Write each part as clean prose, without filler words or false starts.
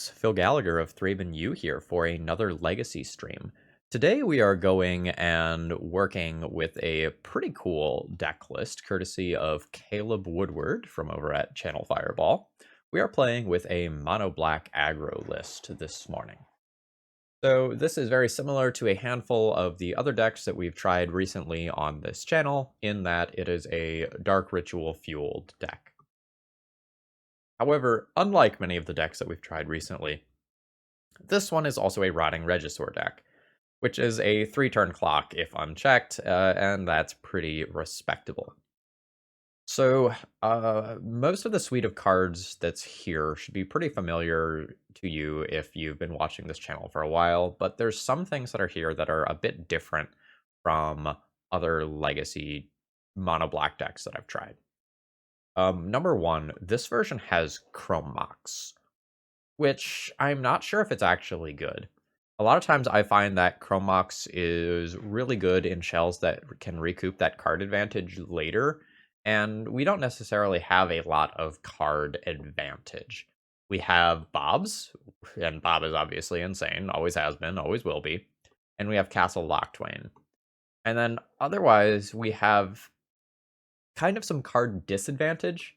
folks, Phil Gallagher of ThrabenU here for another Legacy stream. Today we are going and working with a pretty cool deck list, courtesy of Caleb Woodward from over at Channel Fireball. We are playing with a mono-black aggro list this morning. So this is very similar to a handful of the other decks that we've tried recently on this channel, in that it is a Dark Ritual fueled deck. However, unlike many of the decks that we've tried recently, this one is also a Rotting Regisaur deck, which is a 3-turn clock if unchecked, and that's pretty respectable. So, most of the suite of cards that's here should be pretty familiar to you if you've been watching this channel for a while, but there's some things that are here that are a bit different from other Legacy mono-black decks that I've tried. Number one, this version has Chrome Mox, which I'm not sure if it's actually good. A lot of times I find that Chrome Mox is really good in shells that can recoup that card advantage later, and we don't necessarily have a lot of card advantage. We have Bob's, and Bob is obviously insane, always has been, always will be, and we have Castle Locktwain. And then otherwise, we have kind of some card disadvantage,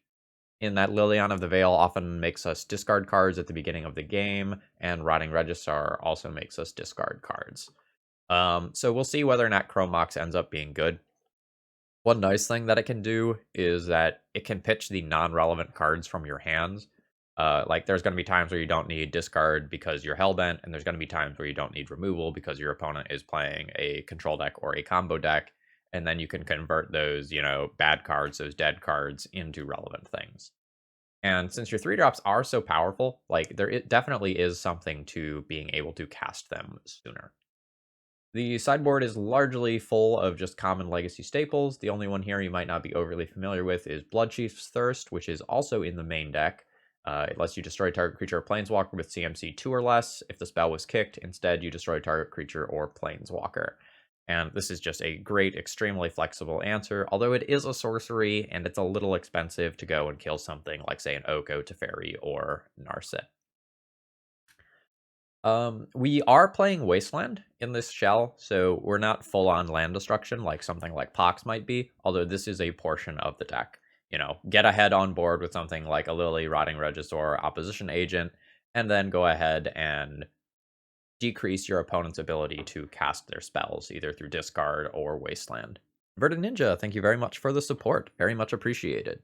in that Liliana of the Veil often makes us discard cards at the beginning of the game, and Rotting Regisaur also makes us discard cards. So we'll see whether or not Chrome Mox ends up being good. One nice thing that it can do is that it can pitch the non-relevant cards from your hands. Like, there's going to be times where you don't need discard because you're hellbent, and there's going to be times where you don't need removal because your opponent is playing a control deck or a combo deck, and then you can convert those, bad cards, those dead cards, into relevant things. And since your 3-drops are so powerful, like, it definitely is something to being able to cast them sooner. The sideboard is largely full of just common Legacy staples. The only one here you might not be overly familiar with is Bloodchief's Thirst, which is also in the main deck. It lets you destroy target creature or planeswalker with CMC 2 or less. If the spell was kicked, instead you destroy target creature or planeswalker. And this is just a great, extremely flexible answer, although it is a sorcery, and it's a little expensive to go and kill something like, say, an Oko, Teferi, or Narset. We are playing Wasteland in this shell, so we're not full-on land destruction like something like Pox might be, although this is a portion of the deck. Get ahead on board with something like a Lily, Rotting Regisaur, Opposition Agent, and then go ahead and decrease your opponent's ability to cast their spells, either through discard or Wasteland. Verdant Ninja, thank you very much for the support. Very much appreciated.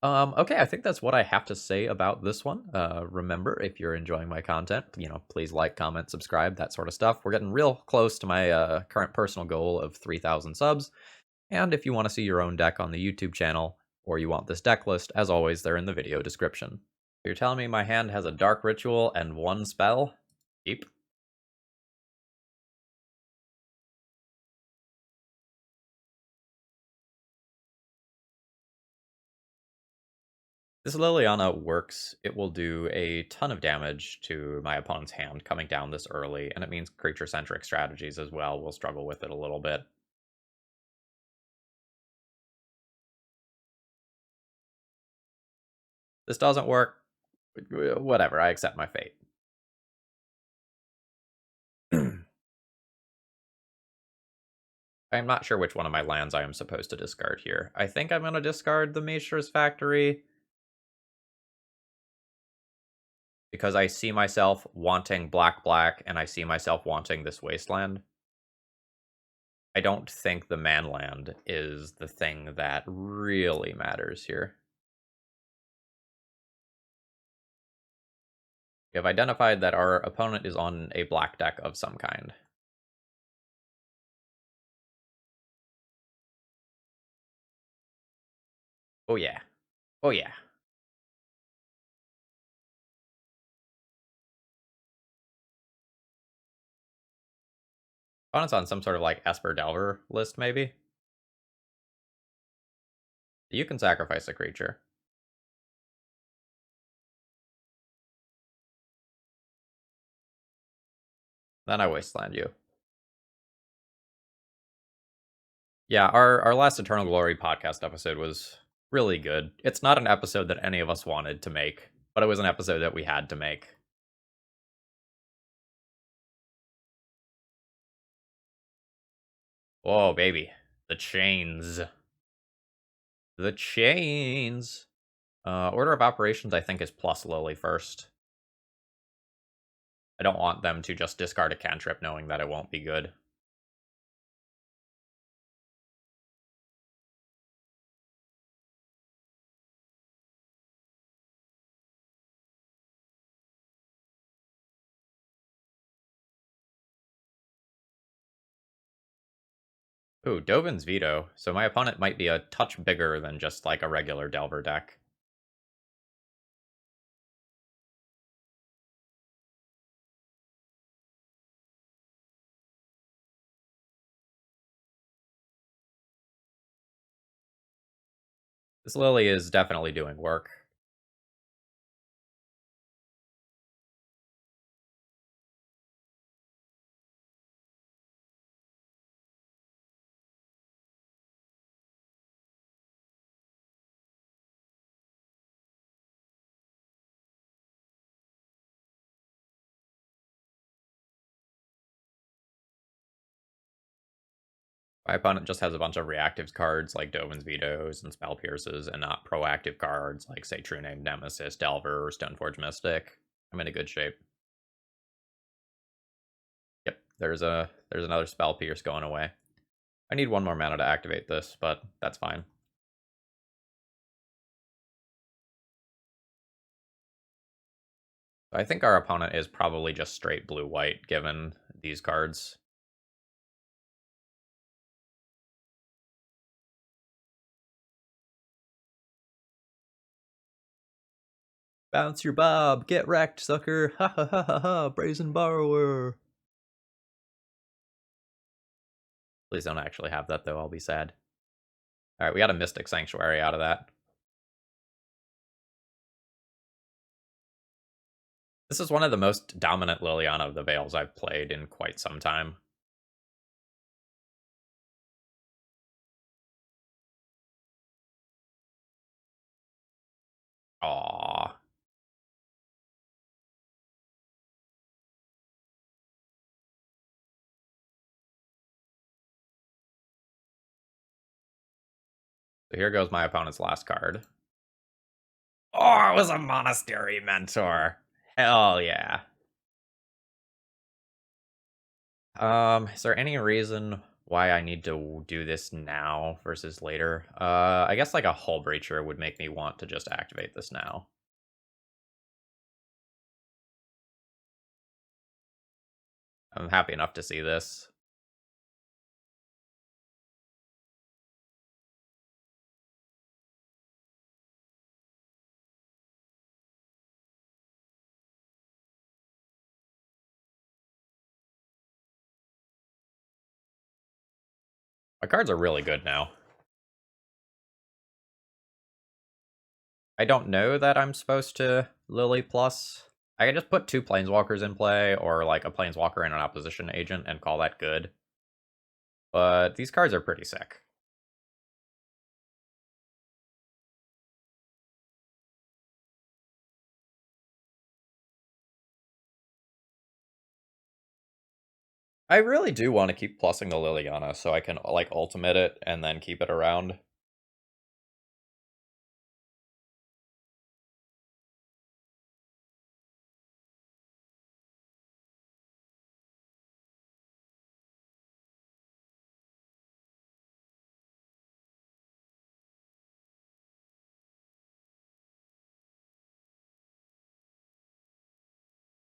Okay, I think that's what I have to say about this one. Remember, if you're enjoying my content, please like, comment, subscribe, that sort of stuff. We're getting real close to my current personal goal of 3,000 subs. And if you want to see your own deck on the YouTube channel, or you want this deck list, as always, they're in the video description. You're telling me my hand has a Dark Ritual and 1 spell? Yep. This Liliana works. It will do a ton of damage to my opponent's hand coming down this early, and it means creature-centric strategies as well will struggle with it a little bit. This doesn't work. Whatever, I accept my fate. I'm not sure which one of my lands I am supposed to discard here. I think I'm going to discard the Mishra's Factory, because I see myself wanting black, and I see myself wanting this Wasteland. I don't think the manland is the thing that really matters here. We have identified that our opponent is on a black deck of some kind. Oh yeah. Oh yeah. Opponent's on some sort of like Esper Delver list, maybe? You can sacrifice a creature. Then I Wasteland you. Yeah, our last Eternal Glory podcast episode was really good. It's not an episode that any of us wanted to make. but it was an episode that we had to make. Whoa, baby. The chains. The chains. Order of operations, I think, is plus Lily first. I don't want them to just discard a cantrip knowing that it won't be good. Ooh, Dovin's Veto. So my opponent might be a touch bigger than just like a regular Delver deck. This Lily is definitely doing work. My opponent just has a bunch of reactive cards like Dovin's Vetoes and Spell Pierces, and not proactive cards like, say, True Name Nemesis, Delver, or Stoneforge Mystic. I'm in a good shape. Yep, there's another Spell Pierce going away. I need one more mana to activate this, but that's fine. I think our opponent is probably just straight blue-white, given these cards. Bounce your bob, get wrecked, sucker! Ha ha ha ha ha! Brazen Borrower! Please don't actually have that, though, I'll be sad. Alright, we got a Mystic Sanctuary out of that. This is one of the most dominant Liliana of the Veils I've played in quite some time. Aww. So here goes my opponent's last card. Oh, it was a Monastery Mentor. Hell yeah. Is there any reason why I need to do this now versus later? I guess like a Hull Breacher would make me want to just activate this now. I'm happy enough to see this. My cards are really good now. I don't know that I'm supposed to Lily Plus. I can just put 2 Planeswalkers in play, or like a Planeswalker and an opposition agent, and call that good. But these cards are pretty sick. I really do want to keep plussing the Liliana so I can like ultimate it and then keep it around.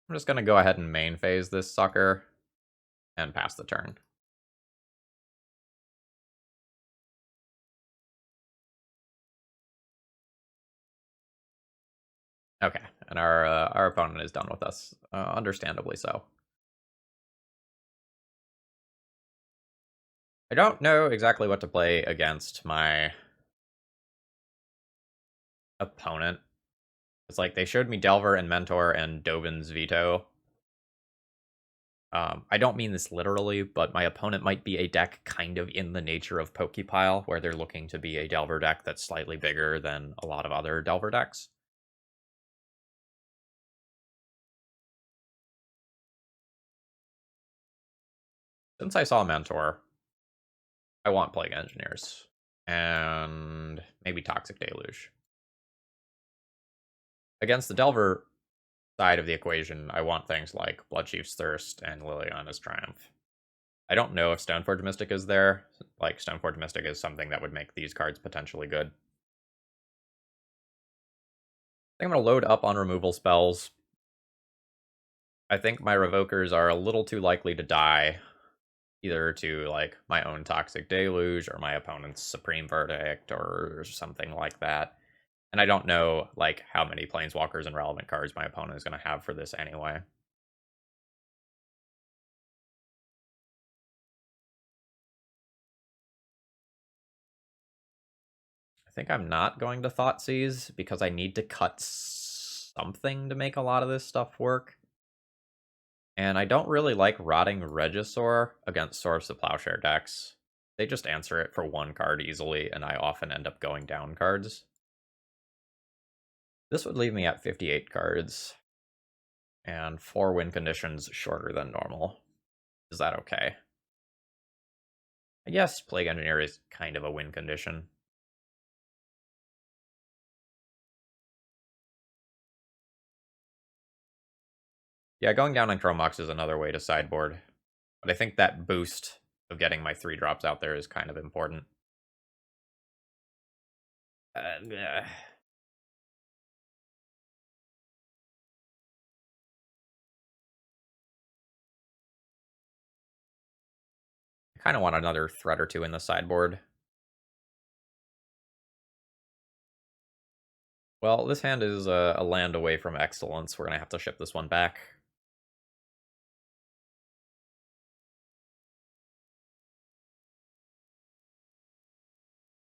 I'm just gonna go ahead and main phase this sucker and pass the turn. Okay, and our opponent is done with us, understandably so. I don't know exactly what to play against my opponent. It's like they showed me Delver and Mentor and Dovin's Veto. I don't mean this literally, but my opponent might be a deck kind of in the nature of Pokepile, where they're looking to be a Delver deck that's slightly bigger than a lot of other Delver decks. Since I saw Mentor, I want Plague Engineers. And maybe Toxic Deluge. Against the Delver side of the equation, I want things like Bloodchief's Thirst and Liliana's Triumph. I don't know if Stoneforge Mystic is there. Like, Stoneforge Mystic is something that would make these cards potentially good. I think I'm going to load up on removal spells. I think my Revokers are a little too likely to die, either to, like, my own Toxic Deluge or my opponent's Supreme Verdict or something like that. And I don't know, like, how many Planeswalkers and relevant cards my opponent is going to have for this anyway. I think I'm not going to Thoughtseize because I need to cut something to make a lot of this stuff work. And I don't really like Rotting Regisaur against Source of Plowshare decks. They just answer it for one card easily, and I often end up going down cards. This would leave me at 58 cards, and 4 win conditions shorter than normal. Is that okay? I guess Plague Engineer is kind of a win condition. Yeah, going down on Chrome Mox is another way to sideboard. But I think that boost of getting my 3 drops out there is kind of important. Yeah. I kind of want another threat or two in the sideboard. Well, this hand is a land away from excellence. We're going to have to ship this one back.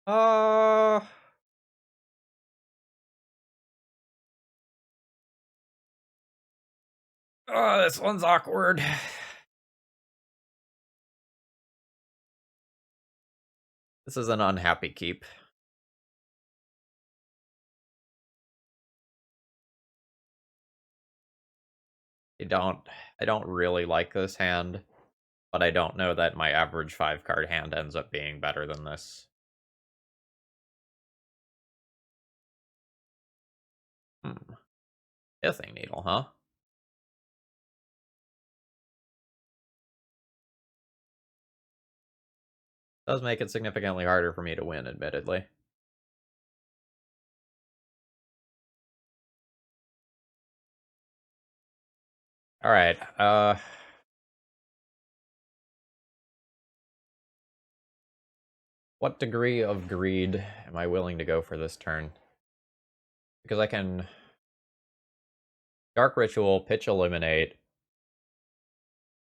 Uh... Oh, this one's awkward. This is an unhappy keep. I don't really like this hand, but I don't know that my average 5-card hand ends up being better than this. Pithing Needle, huh? Does make it significantly harder for me to win, admittedly. Alright, what degree of greed am I willing to go for this turn? Because I can Dark Ritual, Pitch Eliminate,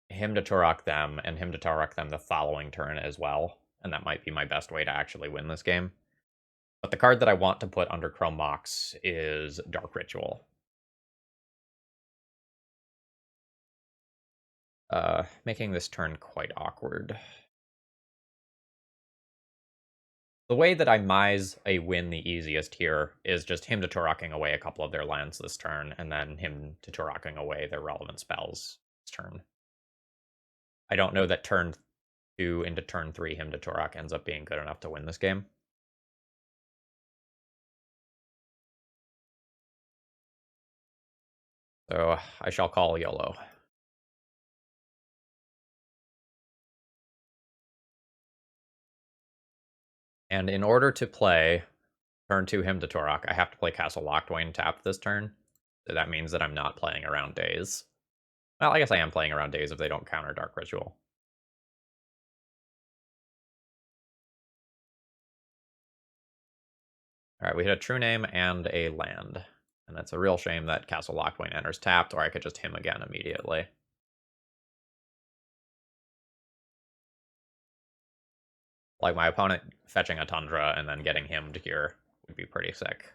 him to Turok them, and him to Turok them the following turn as well. And that might be my best way to actually win this game. But the card that I want to put under Chrome Mox is Dark Ritual. Making this turn quite awkward. The way that I mise a win the easiest here is just him to Turoking away a couple of their lands this turn, and then him to Turoking away their relevant spells this turn. I don't know that turn 2 into turn 3 him to Turok ends up being good enough to win this game. So I shall call YOLO. And in order to play turn 2 him to Turok, I have to play Castle Locthwain tapped this turn. So that means that I'm not playing around Days. Well, I guess I am playing around Days if they don't counter Dark Ritual. Alright, we hit a True Name and a land. And that's a real shame that Castle Locthwain enters tapped, or I could just him again immediately. Like, my opponent fetching a Tundra and then getting him to here would be pretty sick.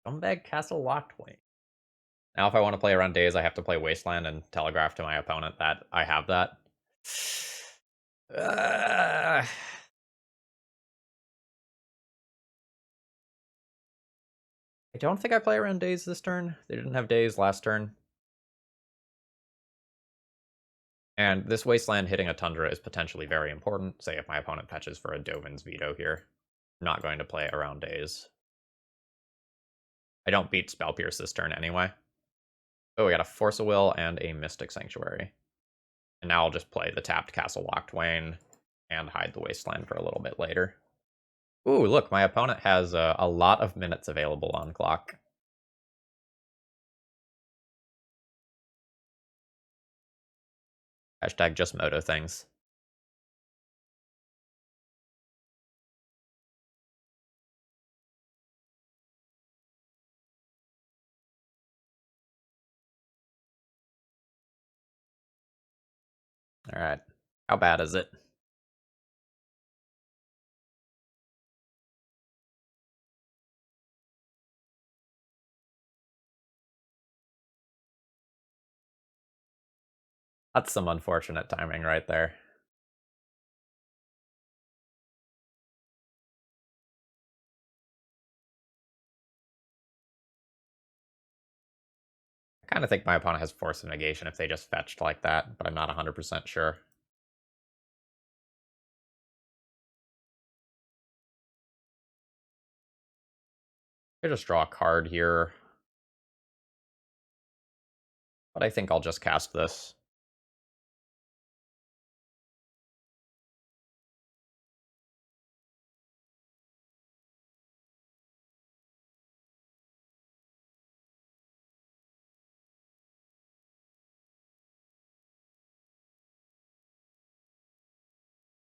Scumbag Castle Locthwain. Now, if I want to play around Days, I have to play Wasteland and telegraph to my opponent that I have that. don't think I play around days this turn. They didn't have days last turn. And this Wasteland hitting a Tundra is potentially very important. Say if my opponent fetches for a Dovin's Veto here. I'm not going to play around days. I don't beat Spell Pierce this turn anyway. Oh, we got a Force of Will and a Mystic Sanctuary. And now I'll just play the tapped Castle Locked Wayne and hide the Wasteland for a little bit later. Ooh, look, my opponent has a lot of minutes available on clock. Hashtag just moto things. Alright. How bad is it? That's some unfortunate timing right there. I kind of think my opponent has Force of Negation if they just fetched like that, but I'm not 100% sure. I just draw a card here. But I think I'll just cast this.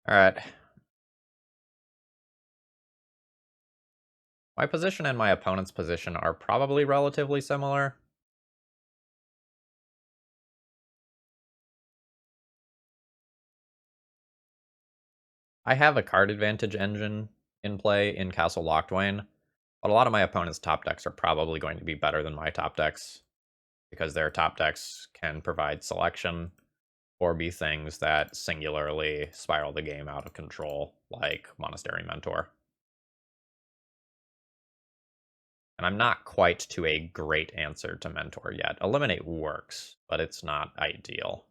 Alright. My position and my opponent's position are probably relatively similar. I have a card advantage engine in play in Castle Locthwain, but a lot of my opponent's top decks are probably going to be better than my top decks, because their top decks can provide selection or be things that singularly spiral the game out of control, like Monastery Mentor. And I'm not quite to a great answer to Mentor yet. Eliminate works, but it's not ideal.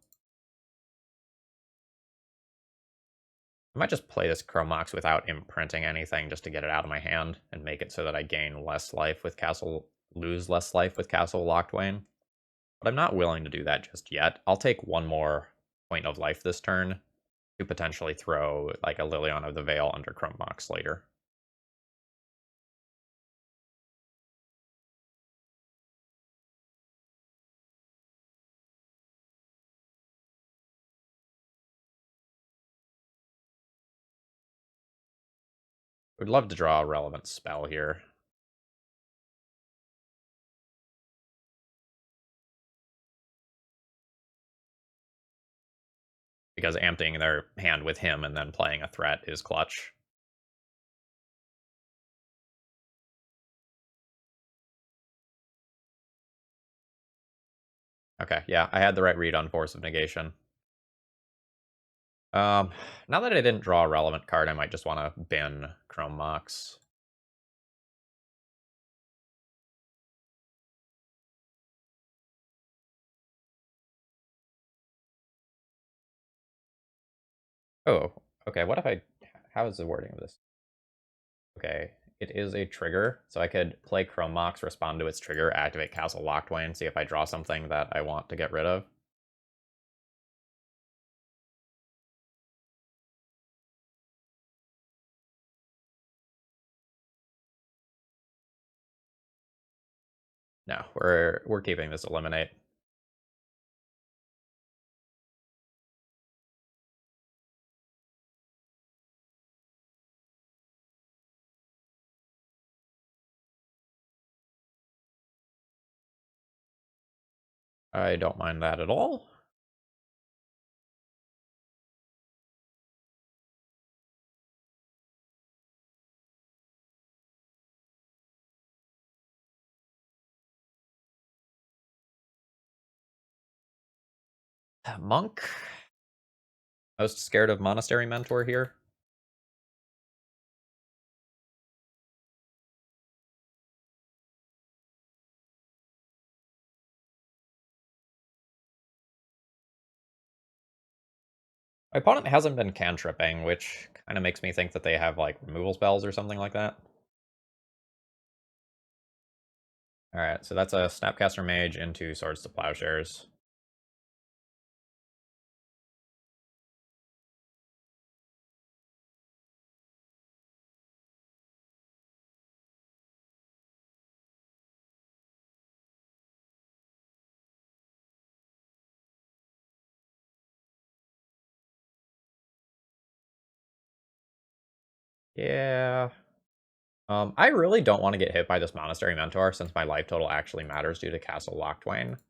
I might just play this Chrome Mox without imprinting anything just to get it out of my hand and make it so that I gain less life with lose less life with Castle Locthwain. But I'm not willing to do that just yet. I'll take one more point of life this turn to potentially throw like a Liliana of the Veil under Chrome Mox later. Would love to draw a relevant spell here. Because emptying their hand with him and then playing a threat is clutch. Okay, yeah, I had the right read on Force of Negation. Now that I didn't draw a relevant card, I might just want to bin Chrome Mox. Oh, okay, what if I... How is the wording of this? Okay, it is a trigger, so I could play Chrome Mox, respond to its trigger, activate Castle Locthwain, see if I draw something that I want to get rid of. No, we're keeping this eliminate. I don't mind that at all. Monk? Most scared of Monastery Mentor here? My opponent hasn't been cantripping, which kind of makes me think that they have, like, removal spells or something like that. Alright, so that's a Snapcaster Mage into Swords to Plowshares. Yeah. I really don't want to get hit by this Monastery Mentor since my life total actually matters due to Castle Lochtwain. So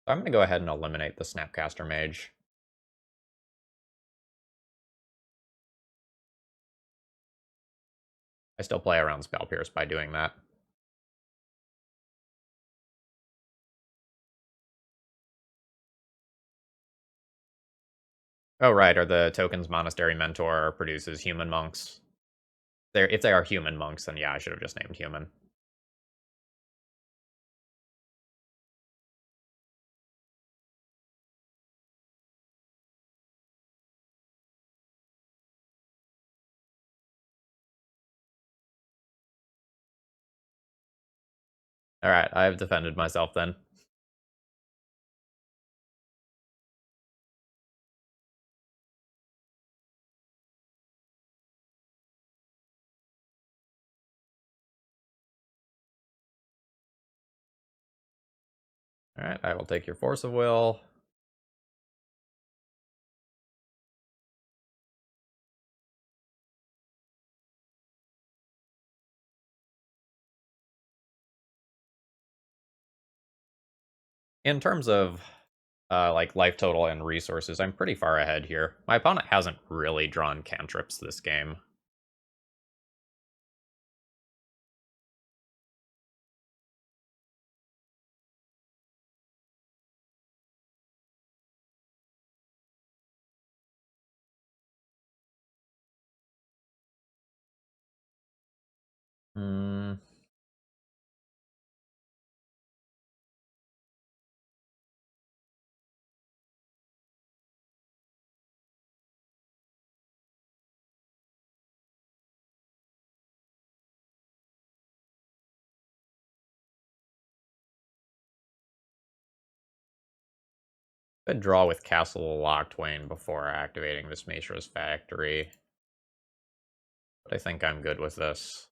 I'm going to go ahead and eliminate the Snapcaster Mage. I still play around Spell Pierce by doing that. Oh, right, are the tokens Monastery Mentor produces human monks? If they are human monks, then yeah, I should have just named human. Alright, I've defended myself then. Alright, I will take your Force of Will. In terms of like life total and resources, I'm pretty far ahead here. My opponent hasn't really drawn cantrips this game. Hmm. Could draw with Castle Lochtwain before activating this Mishra's Factory. But I think I'm good with this.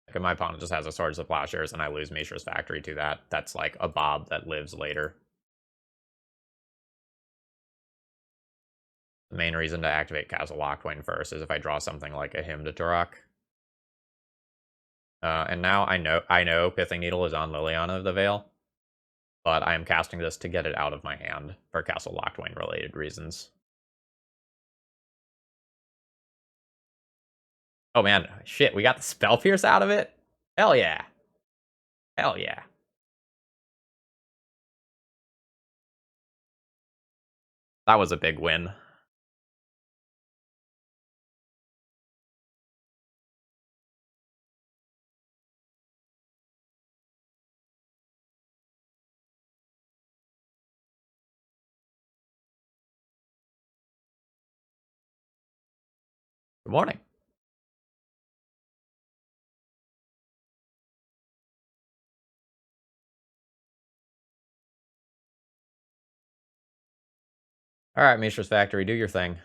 Like if my opponent just has a Swords of Plowshares and I lose Mishra's Factory to that, that's like a Bob that lives later. The main reason to activate Castle Lochtwain first is if I draw something like a Hymn to Turok. And now I know Pithing Needle is on Liliana of the Veil, but I am casting this to get it out of my hand for Castle Lochtwain related reasons. Oh man, shit, we got the Spell Pierce out of it? Hell yeah. Hell yeah. That was a big win. Good morning. Alright, Mishra's Factory, do your thing.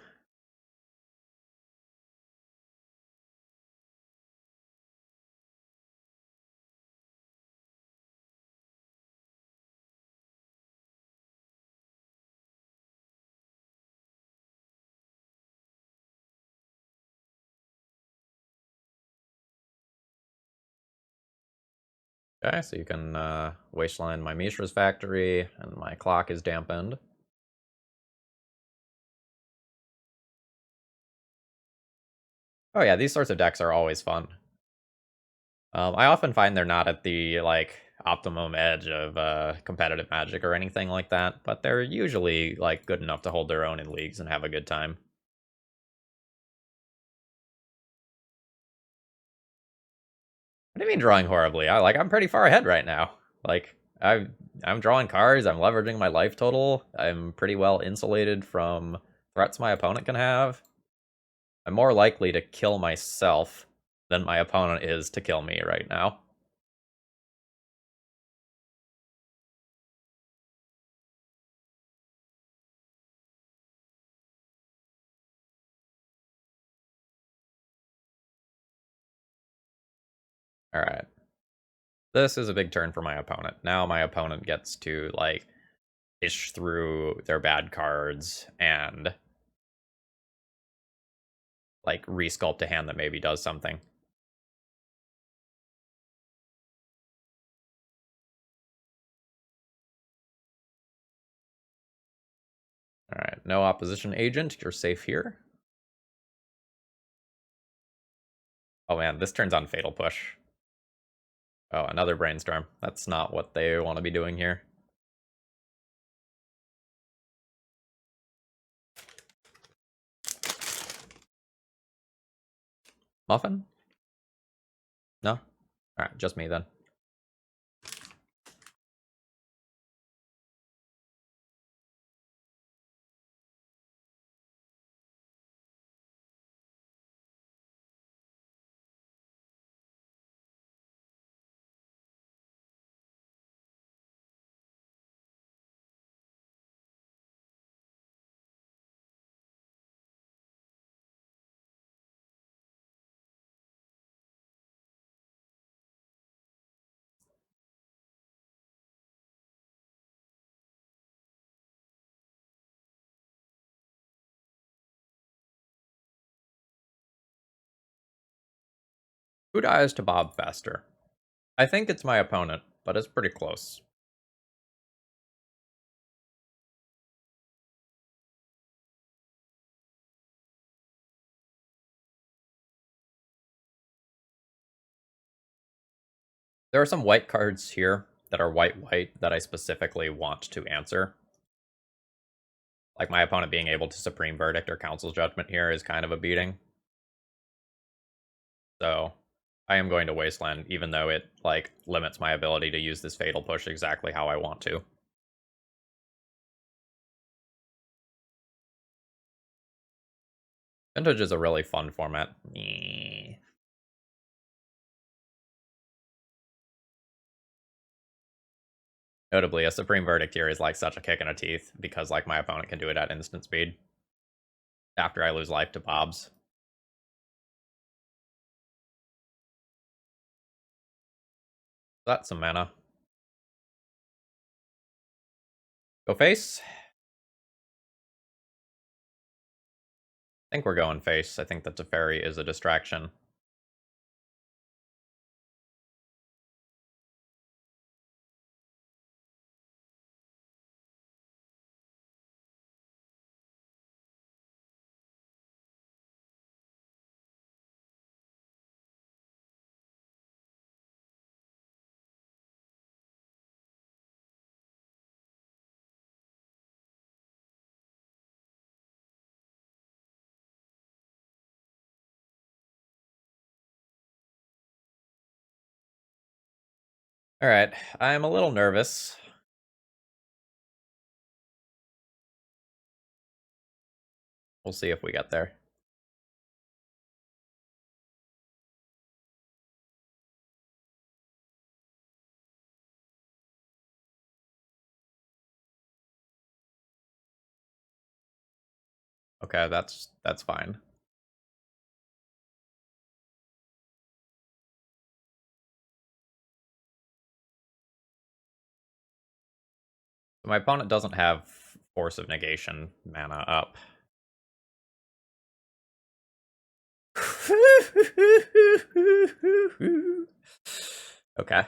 Okay, so you can wasteland my Mishra's Factory, and my clock is dampened. Oh yeah, these sorts of decks are always fun. I often find they're not at the, like, optimum edge of competitive Magic or anything like that, but they're usually, like, good enough to hold their own in leagues and have a good time. What do you mean drawing horribly? I'm pretty far ahead right now. Like, I'm drawing cards, I'm leveraging my life total, I'm pretty well insulated from threats my opponent can have, I'm more likely to kill myself than my opponent is to kill me right now. Alright. This is a big turn for my opponent. Now my opponent gets to, like, ish through their bad cards and, like, resculpt a hand that maybe does something. Alright, no opposition agent. You're safe here. Oh man, this turns on Fatal Push. Oh, another Brainstorm. That's not what they want to be doing here. Muffin? No? Alright, just me then. Who dies to Bob faster? I think it's my opponent, but it's pretty close. There are some white cards here that are white-white that I specifically want to answer. Like, my opponent being able to Supreme Verdict or Council's Judgment here is kind of a beating. So, I am going to Wasteland, even though it, like, limits my ability to use this Fatal Push exactly how I want to. Vintage is a really fun format. Notably, a Supreme Verdict here is, like, such a kick in the teeth, because, like, my opponent can do it at instant speed. After I lose life to Bob's. That's some mana. Go face. I think we're going face. I think that Teferi is a distraction. Alright, I'm a little nervous. We'll see if we get there. Okay, that's fine. My opponent doesn't have Force of Negation mana up. Okay.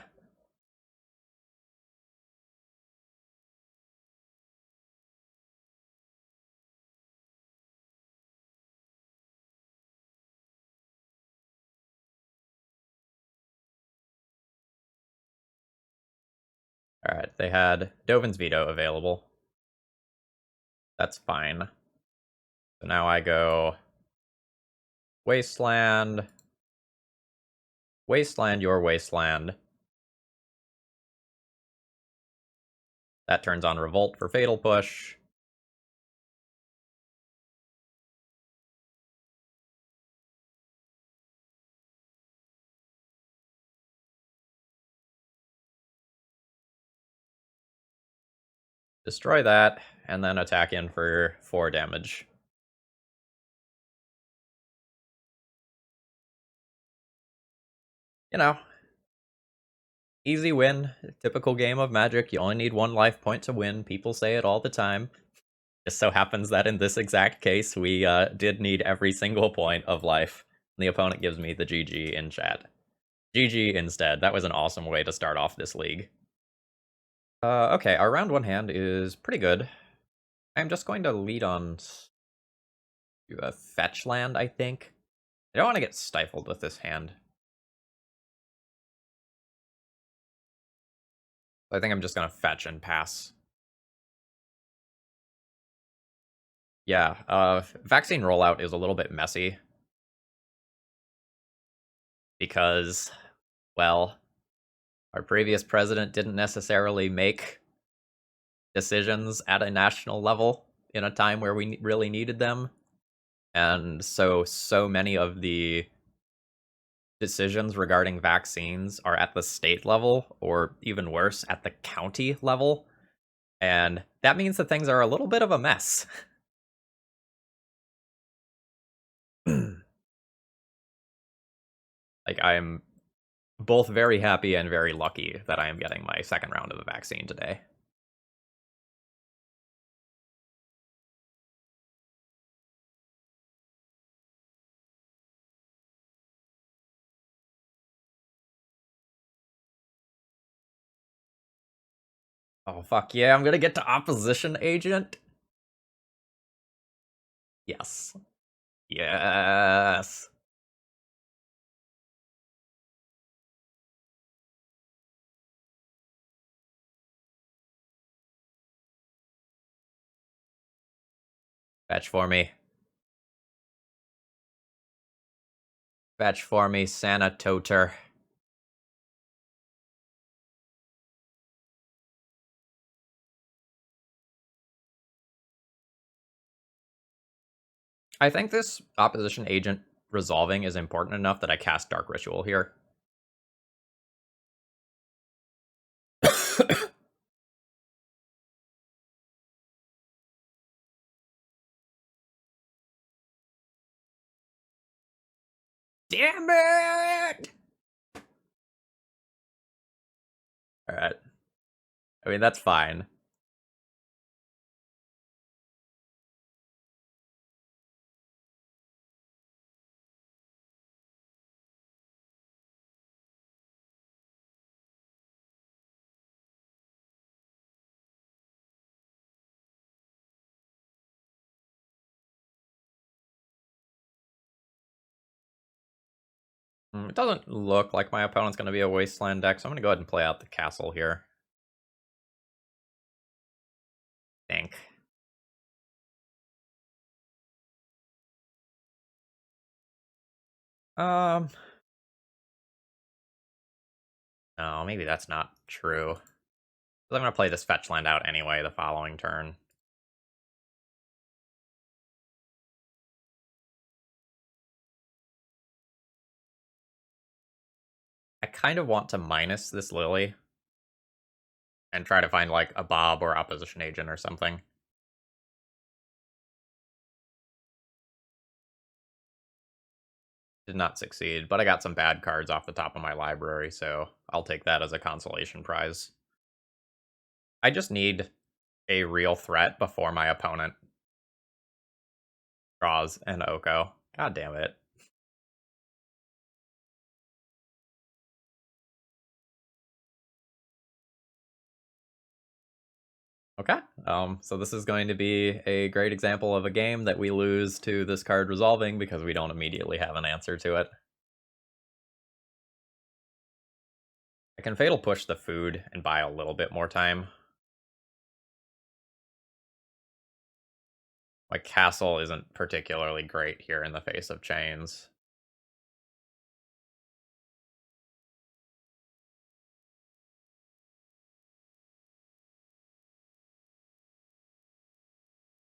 Alright, they had Dovin's Veto available. That's fine. So now I go Wasteland. Wasteland, your Wasteland. That turns on Revolt for Fatal Push. Destroy that, and then attack in for 4 damage. You know, easy win. Typical game of Magic. You only need 1 life point to win. People say it all the time. Just so happens that in this exact case, we did need every single point of life. And the opponent gives me the GG in chat. GG instead. That was an awesome way to start off this league. Okay, our round 1 hand is pretty good. I'm just going to lead on to a fetch land, I think. I don't want to get stifled with this hand. I think I'm just going to fetch and pass. Yeah, vaccine rollout is a little bit messy. Because, well, our previous president didn't necessarily make decisions at a national level in a time where we really needed them. And so many of the decisions regarding vaccines are at the state level, or even worse, at the county level. And that means that things are a little bit of a mess. Like, I'm both very happy and very lucky that I am getting my second round of the vaccine today. Oh, fuck yeah, I'm gonna get to opposition agent. Yes. Yes. Fetch for me. Fetch for me, Santa Toter. I think this opposition agent resolving is important enough that I cast Dark Ritual here. Damn it! Alright. I mean, that's fine. It doesn't look like my opponent's going to be a Wasteland deck, so I'm going to go ahead and play out the castle here. Think. No, maybe that's not true. I'm going to play this fetch land out anyway the following turn. I kind of want to minus this Lily and try to find like a Bob or opposition agent or something. Did not succeed, but I got some bad cards off the top of my library, so I'll take that as a consolation prize. I just need a real threat before my opponent draws an Oko. God damn it. Okay, so this is going to be a great example of a game that we lose to this card resolving because we don't immediately have an answer to it. I can Fatal Push the food and buy a little bit more time. My castle isn't particularly great here in the face of chains.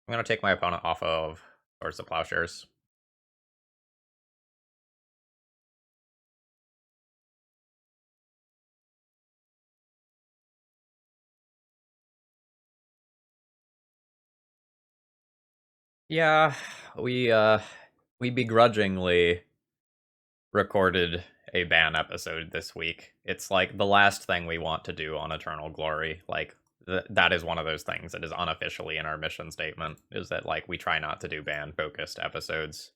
I'm going to take my opponent off of Swords to Plowshares. Yeah, we begrudgingly recorded a ban episode this week. It's like the last thing we want to do on Eternal Glory. Like that is one of those things that is unofficially in our mission statement, is that like we try not to do ban focused episodes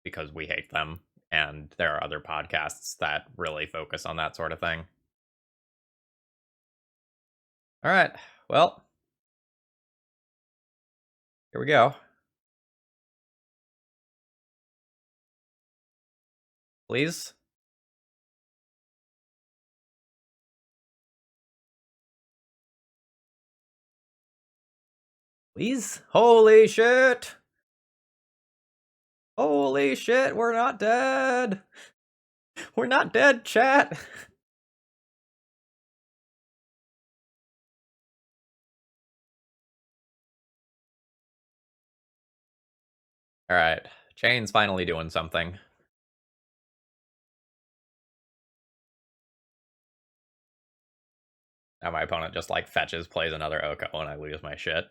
because we hate them, and there are other podcasts that really focus on that sort of thing. All right. Well, here we go. Please. Please. Holy shit. Holy shit, we're not dead. We're not dead, chat. All right. Chain's finally doing something. Now my opponent just like fetches, plays another Oko, and I lose my shit.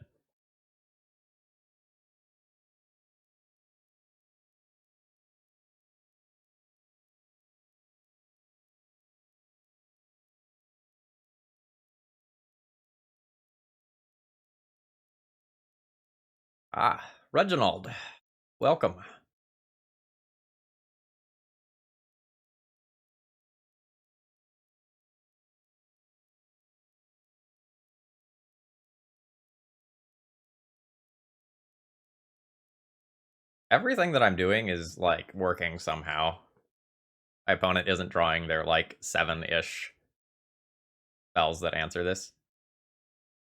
Ah, Reginald. Welcome. Everything that I'm doing is like working somehow. My opponent isn't drawing their like 7-ish spells that answer this.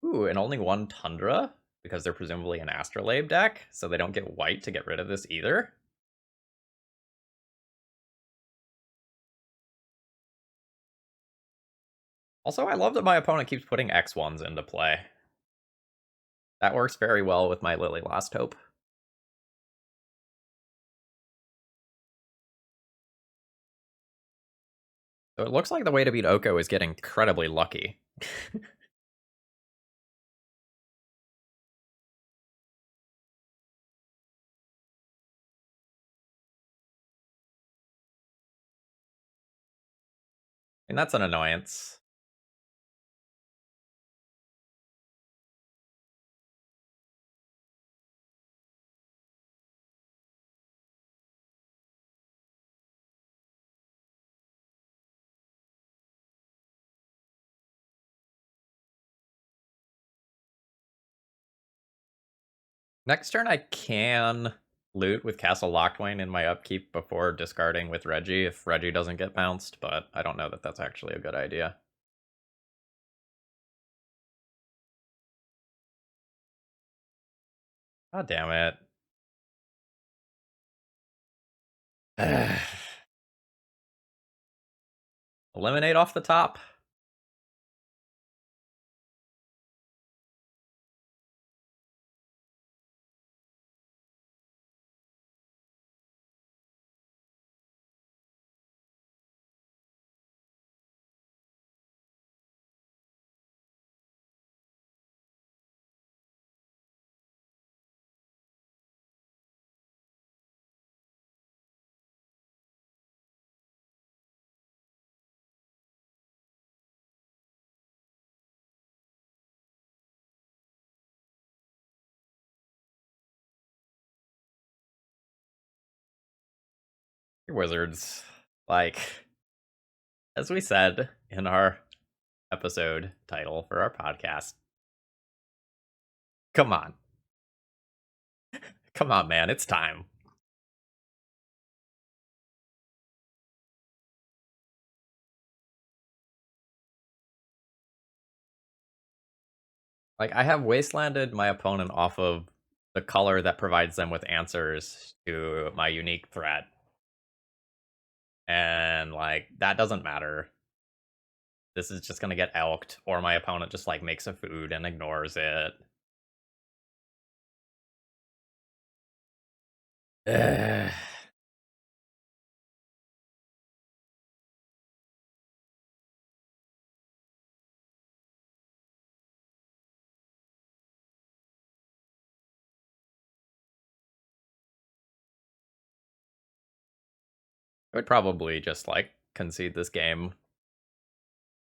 Ooh, and only one Tundra? Because they're presumably an Astrolabe deck, so they don't get white to get rid of this either? Also, I love that my opponent keeps putting X1s into play. That works very well with my Lily Lost Hope. So it looks like the way to beat Oko is getting incredibly lucky. And that's an annoyance. Next turn I can loot with Castle Lockwain in my upkeep before discarding with Reggie if Reggie doesn't get bounced, but I don't know that that's actually a good idea. God damn it. Eliminate off the top. Your wizards. Like, as we said in our episode title for our podcast, come on. Come on, man. It's time. Like, I have wastelanded my opponent off of the color that provides them with answers to my unique threat. And, like, that doesn't matter. This is just gonna get elked, or my opponent just, like, makes a food and ignores it. Ugh. Would probably just, like, concede this game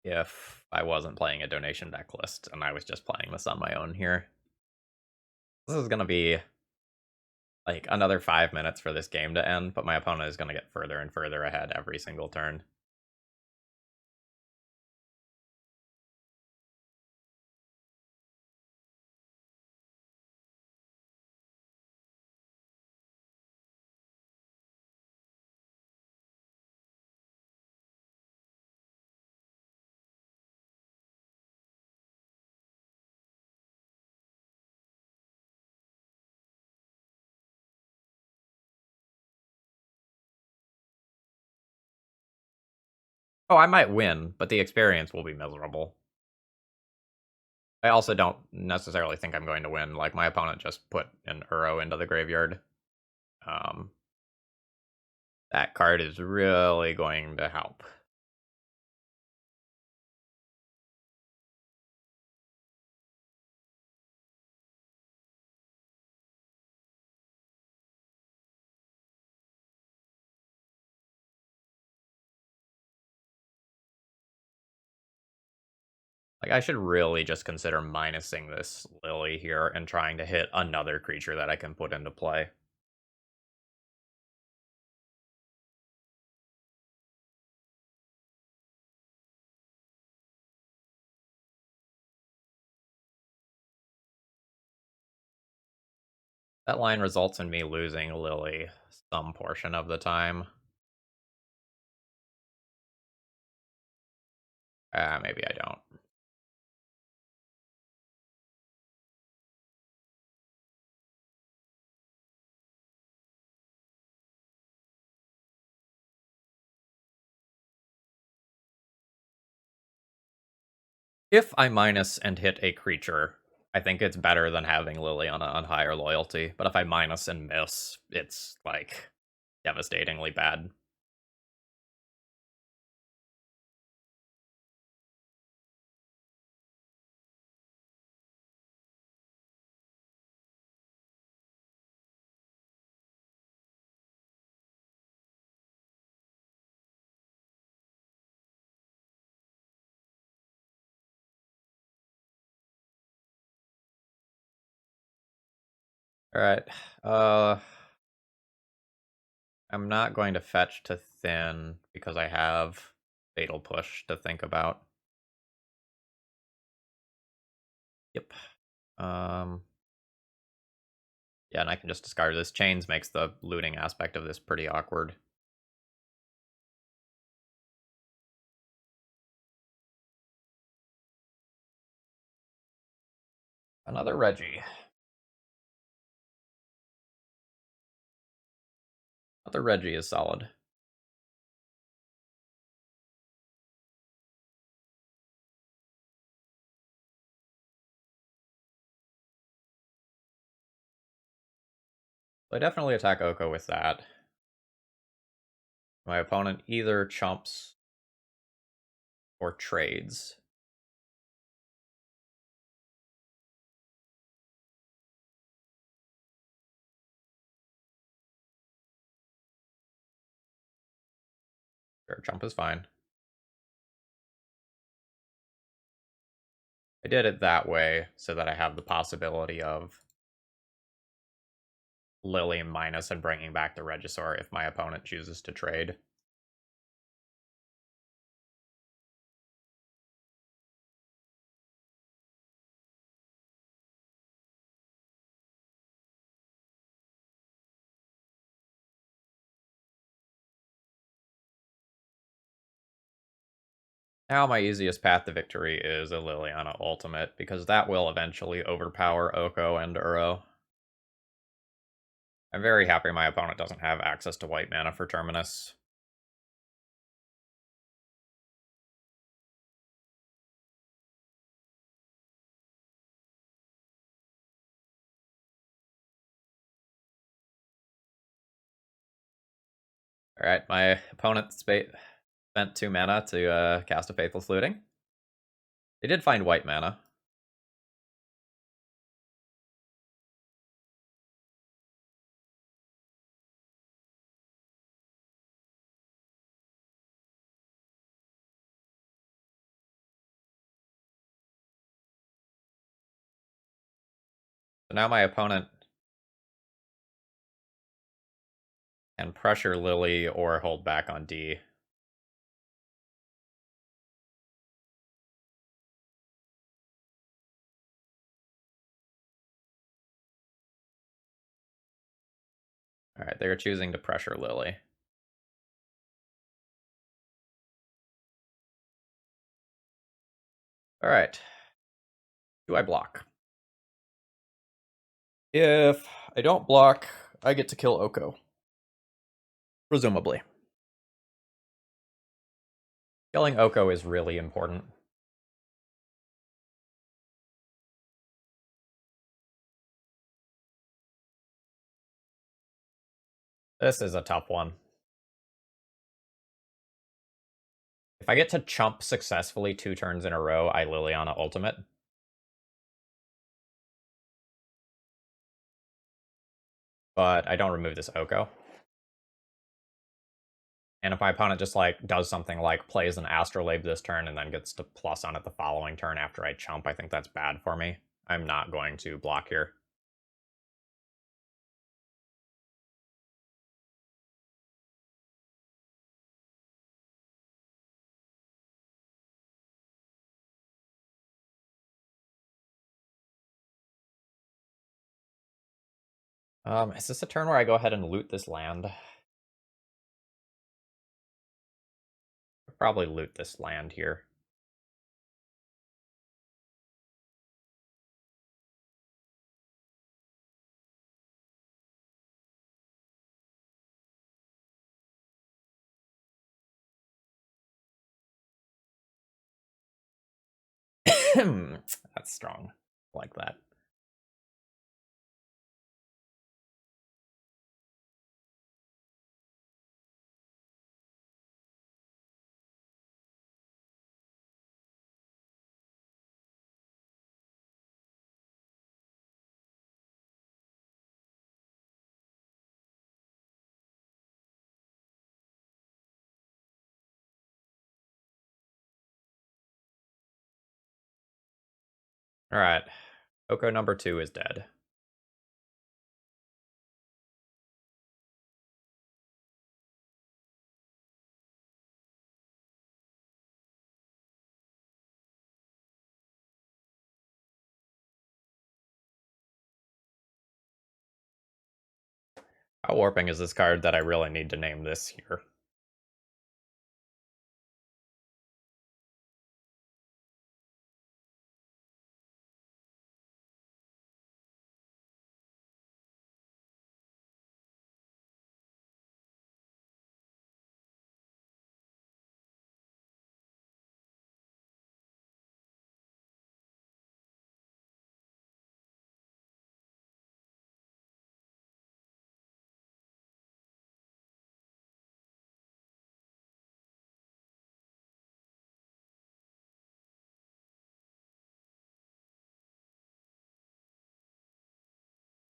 if I wasn't playing a donation deck list and I was just playing this on my own here. This is gonna be, like, another 5 minutes for this game to end, but my opponent is gonna get further and further ahead every single turn. Oh, I might win, but the experience will be miserable. I also don't necessarily think I'm going to win. Like, my opponent just put an Uro into the graveyard. Um, that card is really going to help. Like, I should really just consider minusing this Lily here and trying to hit another creature that I can put into play. That line results in me losing Lily some portion of the time. Maybe I don't. If I minus and hit a creature, I think it's better than having Lily on higher loyalty. But if I minus and miss, it's, like, devastatingly bad. Alright, I'm not going to fetch to thin because I have Fatal Push to think about. Yep. Yeah, and I can just discard this. Chains makes the looting aspect of this pretty awkward. Another Reggie. Another Reggie is solid. So I definitely attack Oko with that. My opponent either chumps or trades. Sure, chump is fine. I did it that way so that I have the possibility of Lily minus and bringing back the Regisaur if my opponent chooses to trade. Now my easiest path to victory is a Liliana ultimate, because that will eventually overpower Oko and Uro. I'm very happy my opponent doesn't have access to white mana for Terminus. Alright, my opponent spent 2 mana to cast a Faithless Looting. They did find white mana. now my opponent can pressure Lily or hold back on D. Alright, they're choosing to pressure Lily. Alright. Do I block? If I don't block, I get to kill Oko. Presumably. Killing Oko is really important. This is a tough one. If I get to chump successfully 2 turns in a row, I Liliana ultimate. But I don't remove this Oko. And if my opponent just, like, does something like plays an Astrolabe this turn and then gets to plus on it the following turn after I chump, I think that's bad for me. I'm not going to block here. Is this a turn where I go ahead and loot this land? I'll probably loot this land here. That's strong. I like that. Alright. Oko number 2 is dead. How warping is this card that I really need to name this here?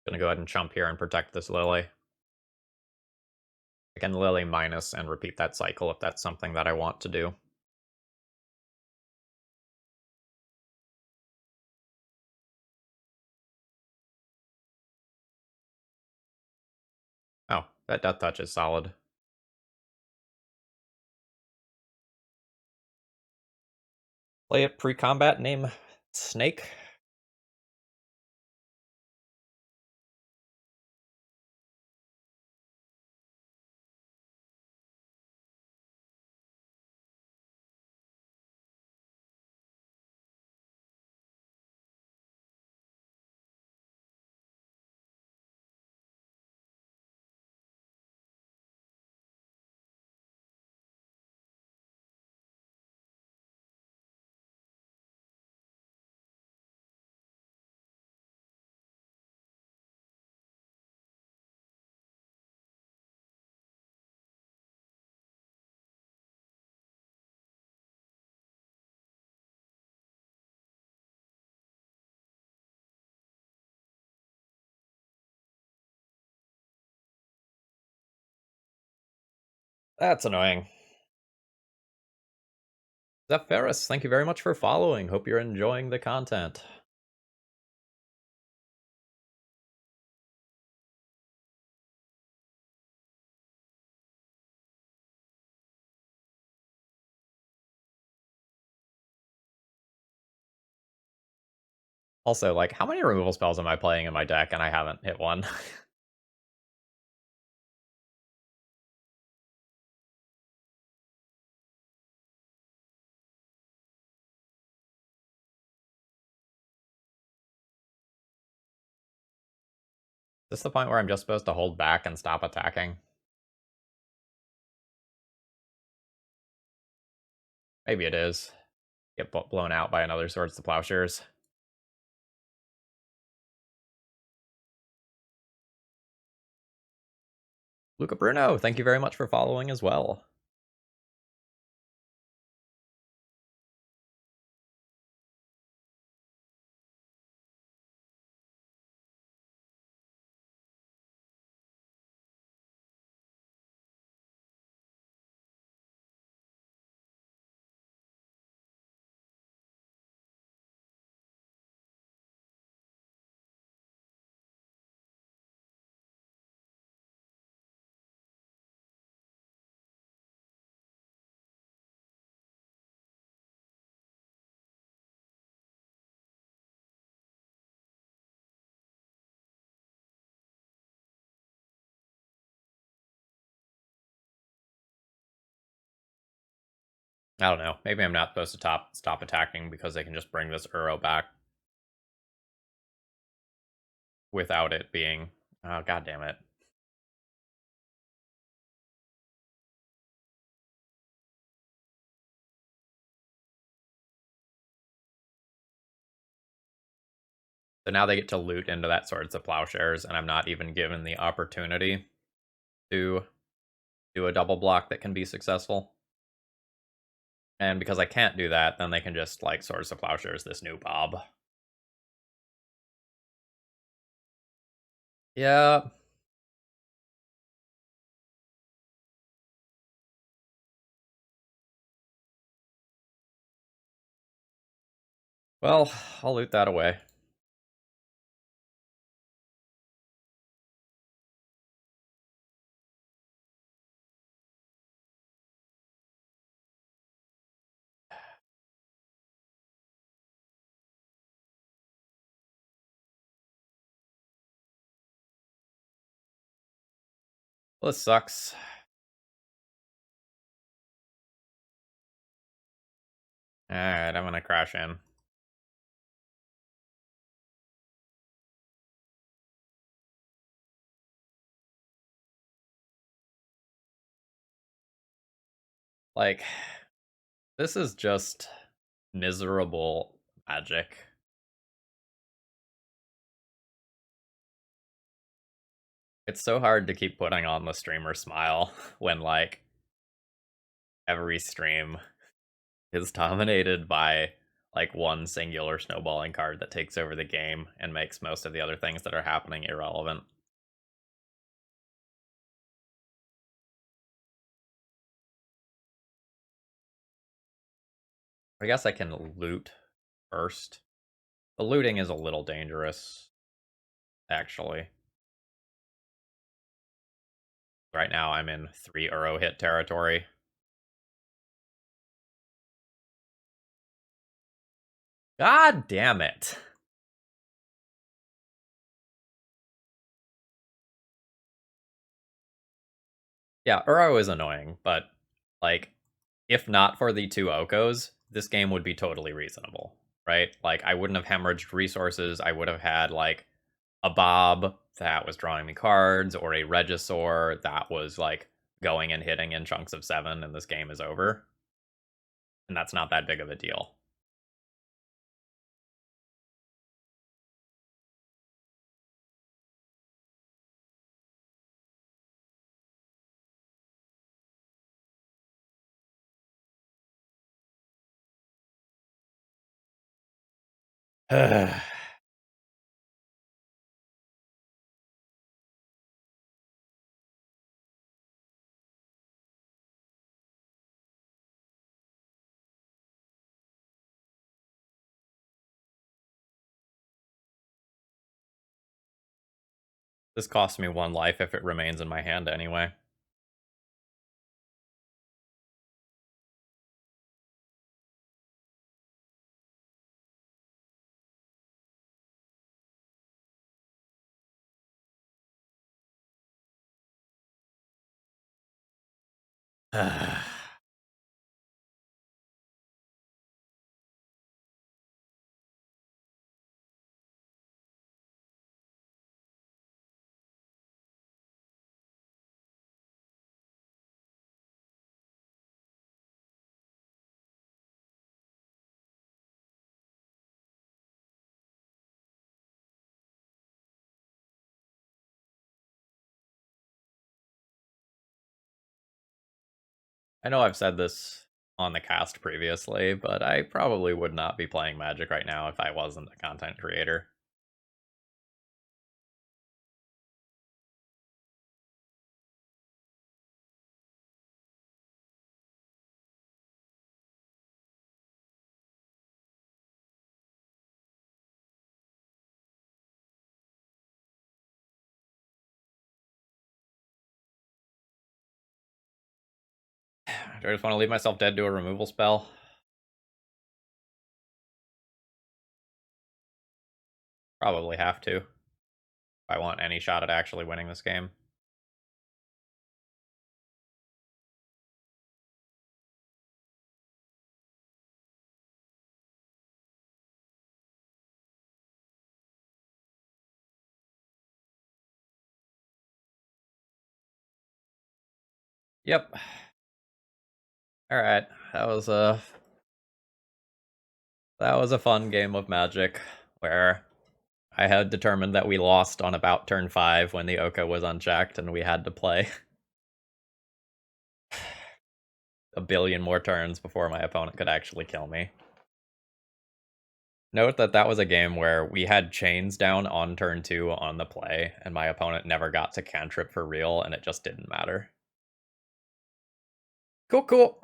Gonna go ahead and chump here and protect this Lily. I can Lily minus and repeat that cycle if that's something that I want to do. Oh, that Death Touch is solid. Play it pre-combat, name Snake. That's annoying. Zephyros, thank you very much for following. Hope you're enjoying the content. Also, like, how many removal spells am I playing in my deck and I haven't hit one? Is this the point where I'm just supposed to hold back and stop attacking? Maybe it is. Get blown out by another Swords to Plowshares. Luca Bruno, thank you very much for following as well. I don't know. Maybe I'm not supposed to stop attacking because they can just bring this Uro back without it being... Oh, god damn it. So now they get to loot into that Swords of Plowshares, and I'm not even given the opportunity to do a double block that can be successful. And because I can't do that, then they can just, like, Swords of Plowshares this new Bob. Yeah. Well, I'll loot that away. Well, this sucks. Alright, I'm gonna crash in. Like, this is just miserable magic. It's so hard to keep putting on the streamer smile when, like, every stream is dominated by, like, one singular snowballing card that takes over the game and makes most of the other things that are happening irrelevant. I guess I can loot first. The looting is a little dangerous, actually. Right now I'm in 3 Uro hit territory. God damn it. Yeah, Uro is annoying, but, like, if not for the 2 Okos, this game would be totally reasonable, right? Like, I wouldn't have hemorrhaged resources, I would have had, like, a Bob that was drawing me cards, or a Regisaur that was, like, going and hitting in chunks of 7, and this game is over. And that's not that big of a deal. This costs me 1 life if it remains in my hand anyway. I know I've said this on the cast previously, but I probably would not be playing Magic right now if I wasn't a content creator. Do I just want to leave myself dead to a removal spell? Probably have to. If I want any shot at actually winning this game. Yep. Alright. That was a fun game of Magic where I had determined that we lost on about turn 5 when the Oko was unchecked and we had to play a billion more turns before my opponent could actually kill me. Note that that was a game where we had chains down on turn 2 on the play, and my opponent never got to cantrip for real, and it just didn't matter. Cool, cool.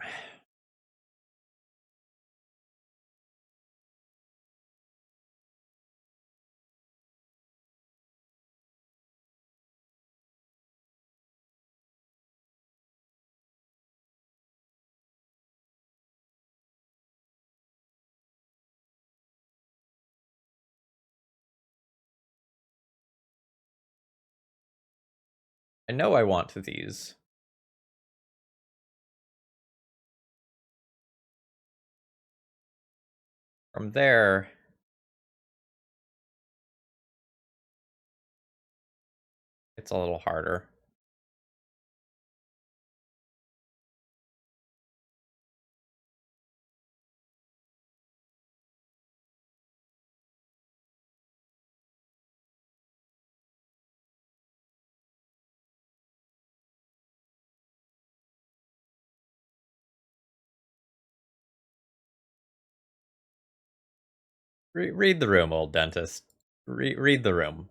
I know I want these. From there, it's a little harder. Read the room, old dentist. Read the room.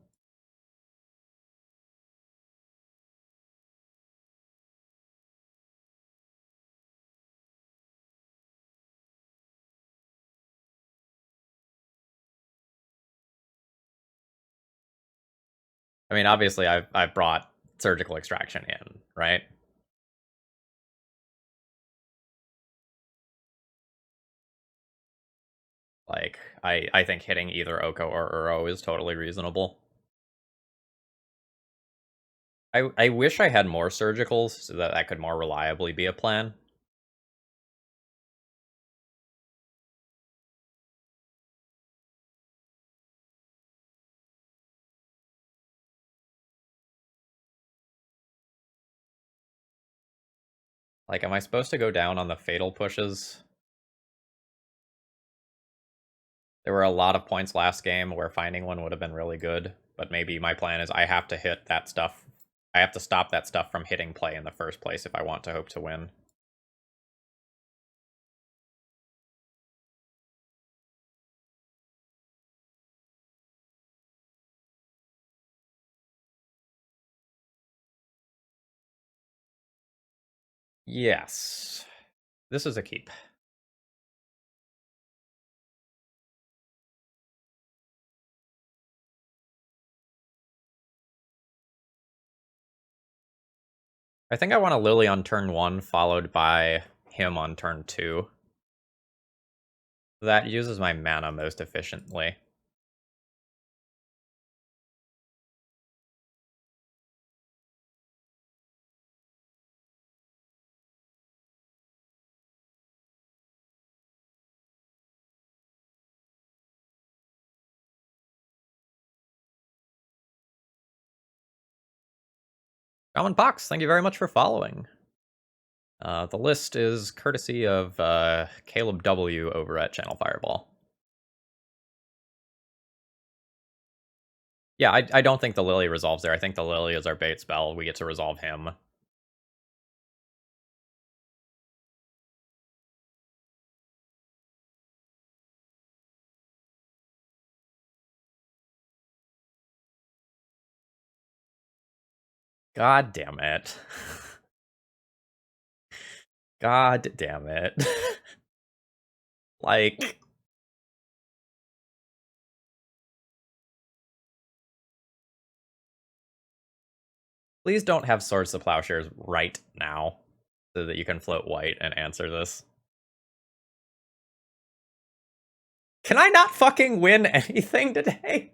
I mean, obviously, I've brought surgical extraction in, right? Like, I think hitting either Oko or Uro is totally reasonable. I wish I had more surgicals so that that could more reliably be a plan. Like, am I supposed to go down on the fatal pushes? There were a lot of points last game where finding one would have been really good, but maybe my plan is I have to hit that stuff. I have to stop that stuff from hitting play in the first place if I want to hope to win. Yes. This is a keep. I think I want a Lily on turn 1, followed by him on turn 2. That uses my mana most efficiently. Common Pox, thank you very much for following. The list is courtesy of Caleb W. over at Channel Fireball. Yeah, I don't think the Lily resolves there. I think the Lily is our bait spell. We get to resolve him. God damn it. God damn it. Like... Please don't have Swords to Plowshares right now, so that you can float white and answer this. Can I not fucking win anything today?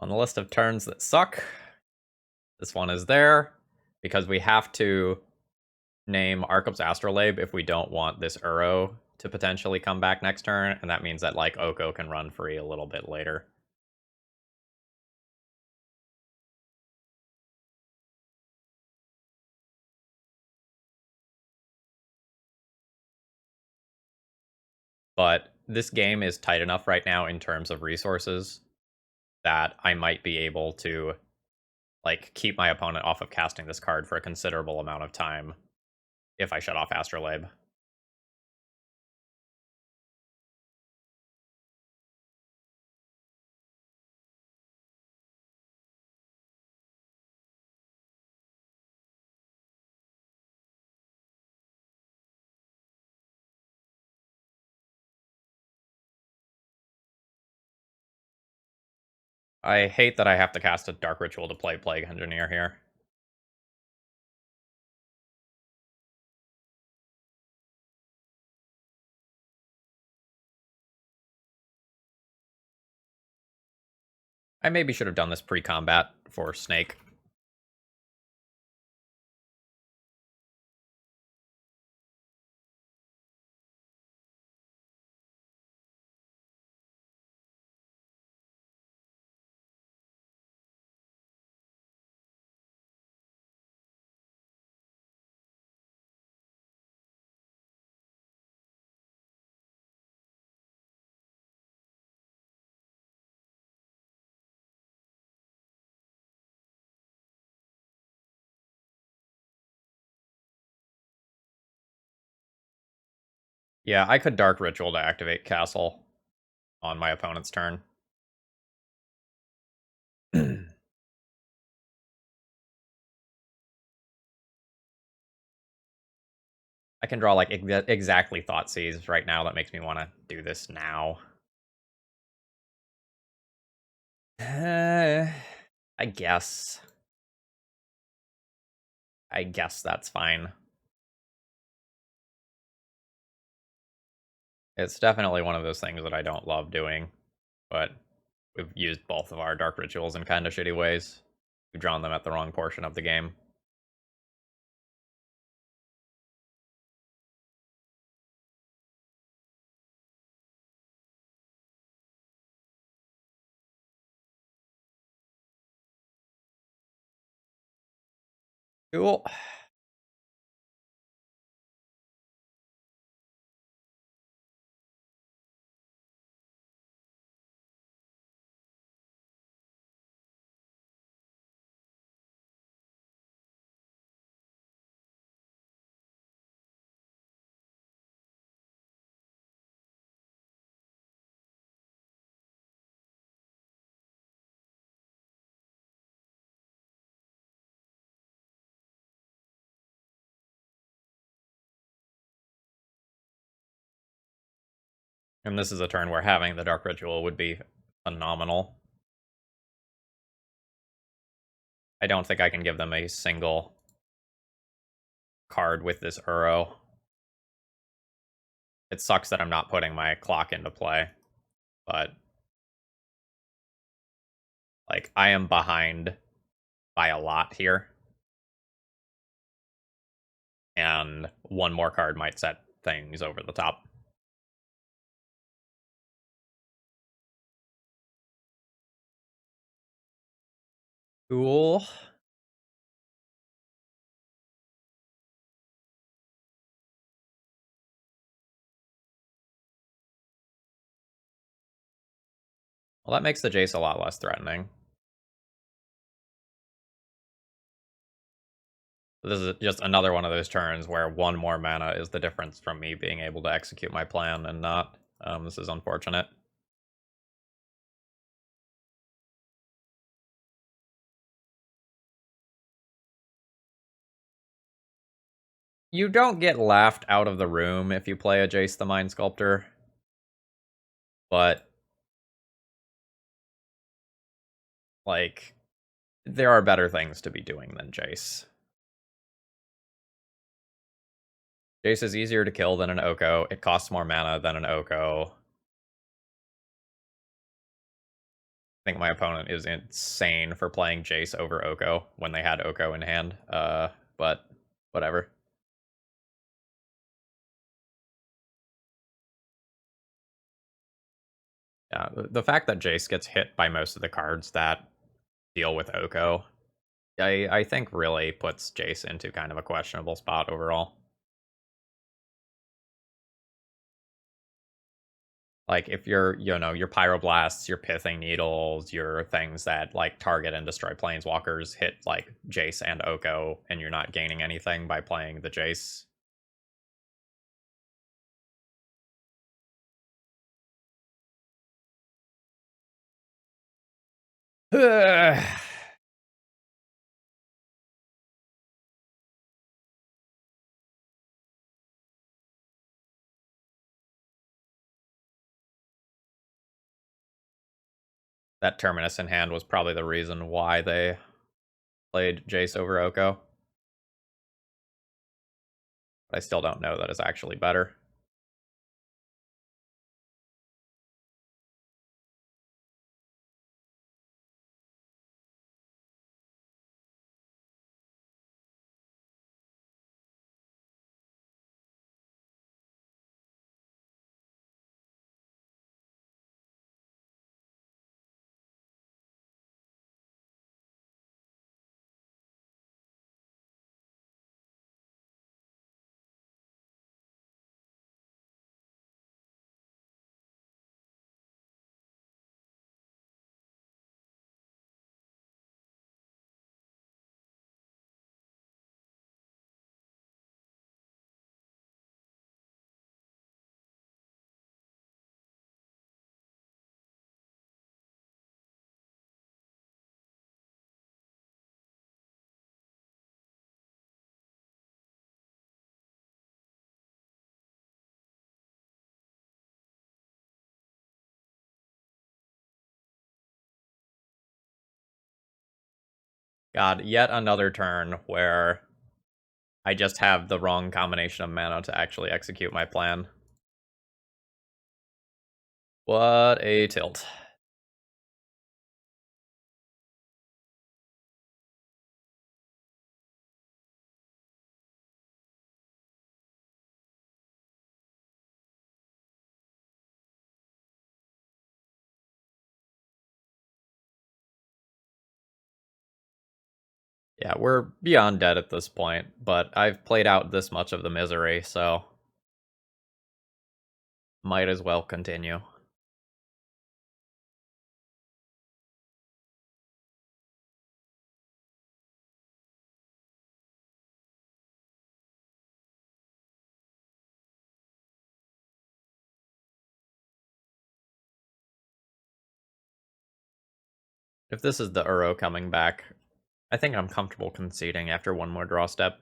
On the list of turns that suck, this one is there, because we have to name Arkham's Astrolabe if we don't want this Uro to potentially come back next turn, and that means that, like, Oko can run free a little bit later. But this game is tight enough right now in terms of resources that I might be able to, like, keep my opponent off of casting this card for a considerable amount of time if I shut off Astrolabe. I hate that I have to cast a Dark Ritual to play Plague Engineer here. I maybe should have done this pre-combat for Snake. Yeah, I could Dark Ritual to activate Castle on my opponent's turn. I can draw, like, exactly Thoughtseize right now. That makes me want to do this now. I guess. I guess that's fine. It's definitely one of those things that I don't love doing, but we've used both of our Dark Rituals in kind of shitty ways. We've drawn them at the wrong portion of the game. Cool. And this is a turn where having the Dark Ritual would be phenomenal. I don't think I can give them a single card with this Uro. It sucks that I'm not putting my clock into play, but like I am behind by a lot here. And one more card might set things over the top. Cool. Well, that makes the Jace a lot less threatening. This is just another one of those turns where one more mana is the difference from me being able to execute my plan and not. This is unfortunate. You don't get laughed out of the room if you play a Jace the Mind Sculptor, but like there are better things to be doing than Jace. Jace is easier to kill than an Oko. It costs more mana than an Oko. I think my opponent is insane for playing Jace over Oko when they had Oko in hand. But whatever. Yeah, the fact that Jace gets hit by most of the cards that deal with Oko, I think really puts Jace into kind of a questionable spot overall. Like if you're, your Pyroblasts, your Pithing Needles, your things that like target and destroy Planeswalkers hit like Jace and Oko, and you're not gaining anything by playing the Jace. That Terminus in hand was probably the reason why they played Jace over Oko. But I still don't know that it's actually better. God, yet another turn where I just have the wrong combination of mana to actually execute my plan. What a tilt. Yeah, we're beyond dead at this point, but I've played out this much of the misery, so might as well continue. If this is the Uro coming back, I think I'm comfortable conceding after one more draw step.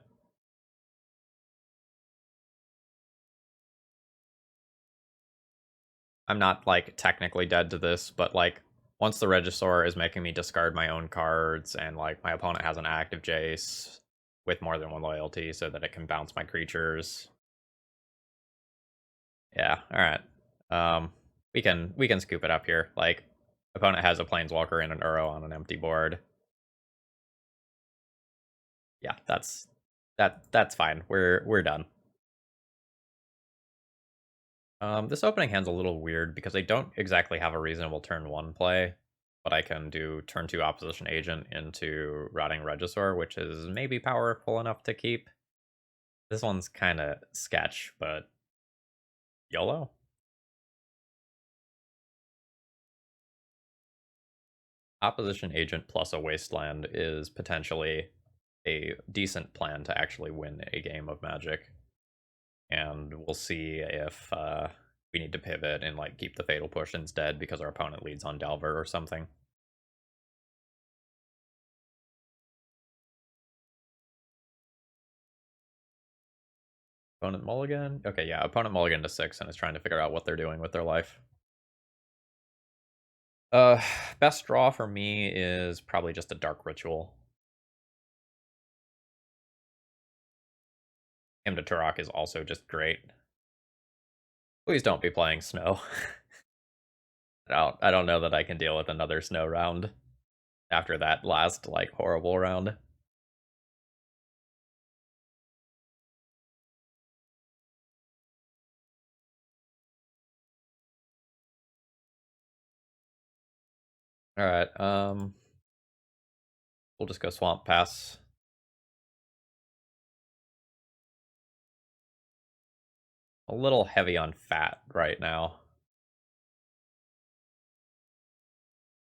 I'm not, like, technically dead to this, but, like, Once the Regisaur is making me discard my own cards, and like my opponent has an active Jace with more than one loyalty so that it can bounce my creatures. Yeah, alright. We can scoop it up here. Like, opponent has a Planeswalker and an Uro on an empty board. Yeah, that's fine. We're done. This opening hand's a little weird because I don't exactly have a reasonable turn 1 play, but I can do turn 2 Opposition Agent into Rotting Regisaur, which is maybe powerful enough to keep. This one's kind of sketch, but YOLO? Opposition Agent plus a Wasteland is potentially a decent plan to actually win a game of Magic. And we'll see if we need to pivot and like keep the Fatal Push instead because our opponent leads on Delver or something. Opponent mulligan? Okay, yeah, opponent mulligan to 6 and is trying to figure out what they're doing with their life. Uh, best draw for me is probably just a Dark Ritual. Hymn to Turok is also just great. Please don't be playing Snow. I don't know that I can deal with another Snow round after that last, like, horrible round. Alright, we'll just go Swamp Pass. A little heavy on fat right now.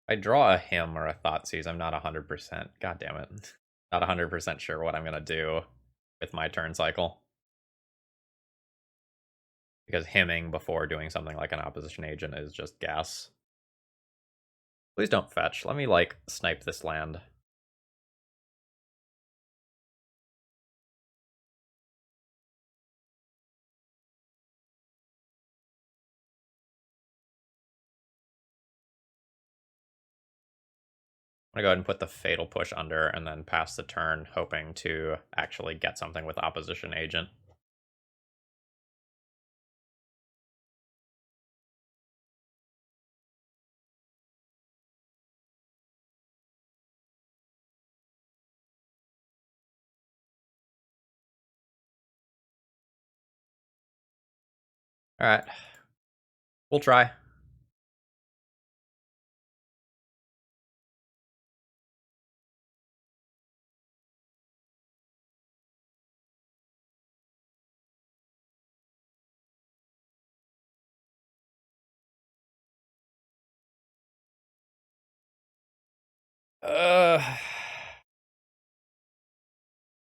I draw a Hymn or a Thoughtseize, I'm not 100%. God damn it. Not 100% sure what I'm gonna do with my turn cycle. Because hymning before doing something like an Opposition Agent is just gas. Please don't fetch. Let me, like, snipe this land. I'm gonna go ahead and put the Fatal Push under and then pass the turn, hoping to actually get something with Opposition Agent. Alright. We'll try.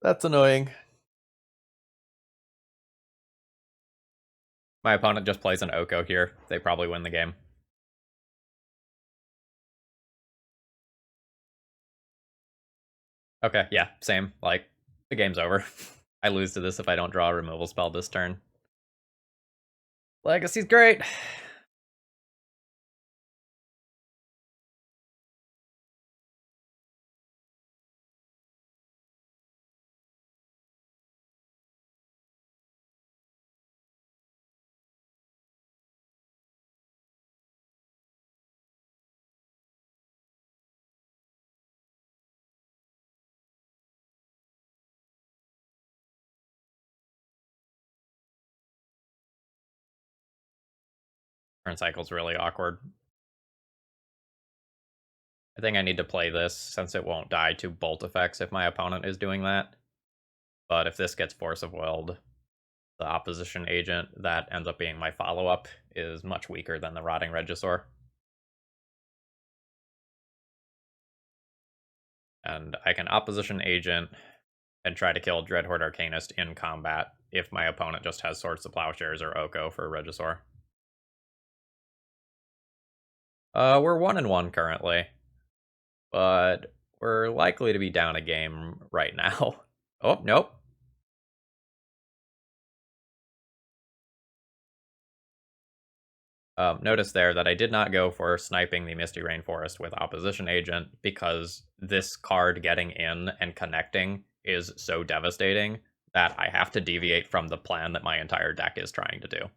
That's annoying. My opponent just plays an Oko here. They probably win the game. Okay, yeah, same. Like, the game's over. I lose to this if I don't draw a removal spell this turn. Legacy's great. Turn cycle's really awkward. I think I need to play this since it won't die to bolt effects if my opponent is doing that. But if this gets Force of Willed, the Opposition Agent that ends up being my follow-up is much weaker than the Rotting Regisaur. And I can Opposition Agent and try to kill Dreadhorde Arcanist in combat if my opponent just has Swords to Plowshares or Oko for Regisaur. We're 1-1 currently, but we're likely to be down a game right now. Oh, nope. Notice there that I did not go for sniping the Misty Rainforest with Opposition Agent because this card getting in and connecting is so devastating that I have to deviate from the plan that my entire deck is trying to do.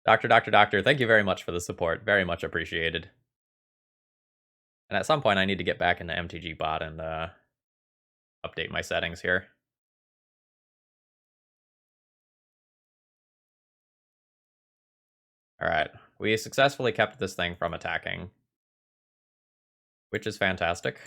Doctor, thank you very much for the support. Very much appreciated. And at some point, I need to get back into MTG bot and update my settings here. Alright, we successfully kept this thing from attacking, which is fantastic.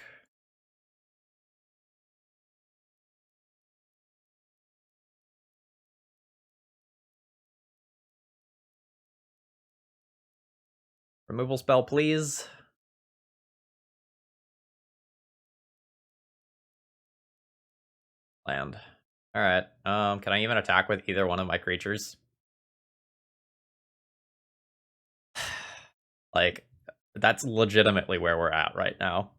Removal spell, please. Land. Alright, can I even attack with either one of my creatures? Like, that's legitimately where we're at right now.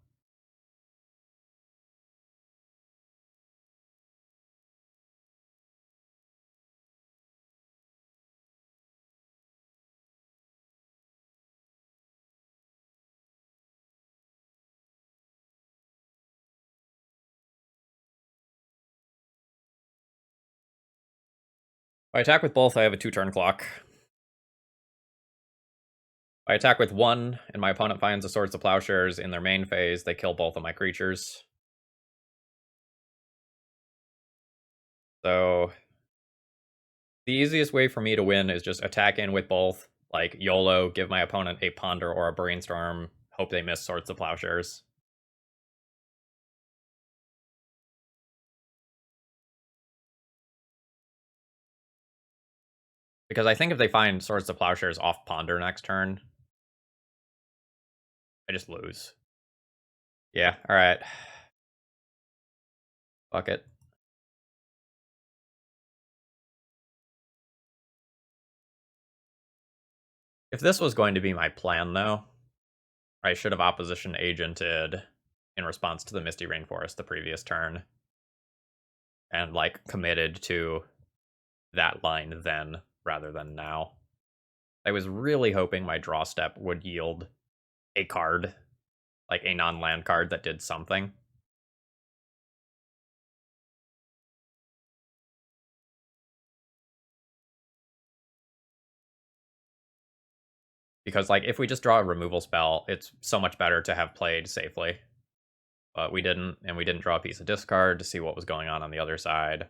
If I attack with both, I have a 2-turn clock. If I attack with one, and my opponent finds the Swords of Plowshares in their main phase, they kill both of my creatures. So, the easiest way for me to win is just attack in with both, like YOLO, give my opponent a Ponder or a Brainstorm, hope they miss Swords of Plowshares. Because I think if they find Swords of Plowshares off Ponder next turn, I just lose. Yeah, alright. Fuck it. If this was going to be my plan, though, I should have Opposition Agented in response to the Misty Rainforest the previous turn. And, like, committed to that line then, rather than now. I was really hoping my draw step would yield a card, like a non-land card that did something. Because, like, if we just draw a removal spell, it's so much better to have played safely. But we didn't, and we didn't draw a piece of discard to see what was going on the other side.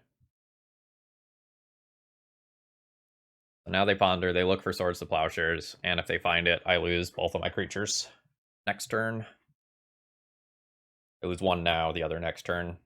So now they ponder, they look for Swords to Plowshares, and if they find it, I lose both of my creatures. Next turn. I lose one now, the other next turn.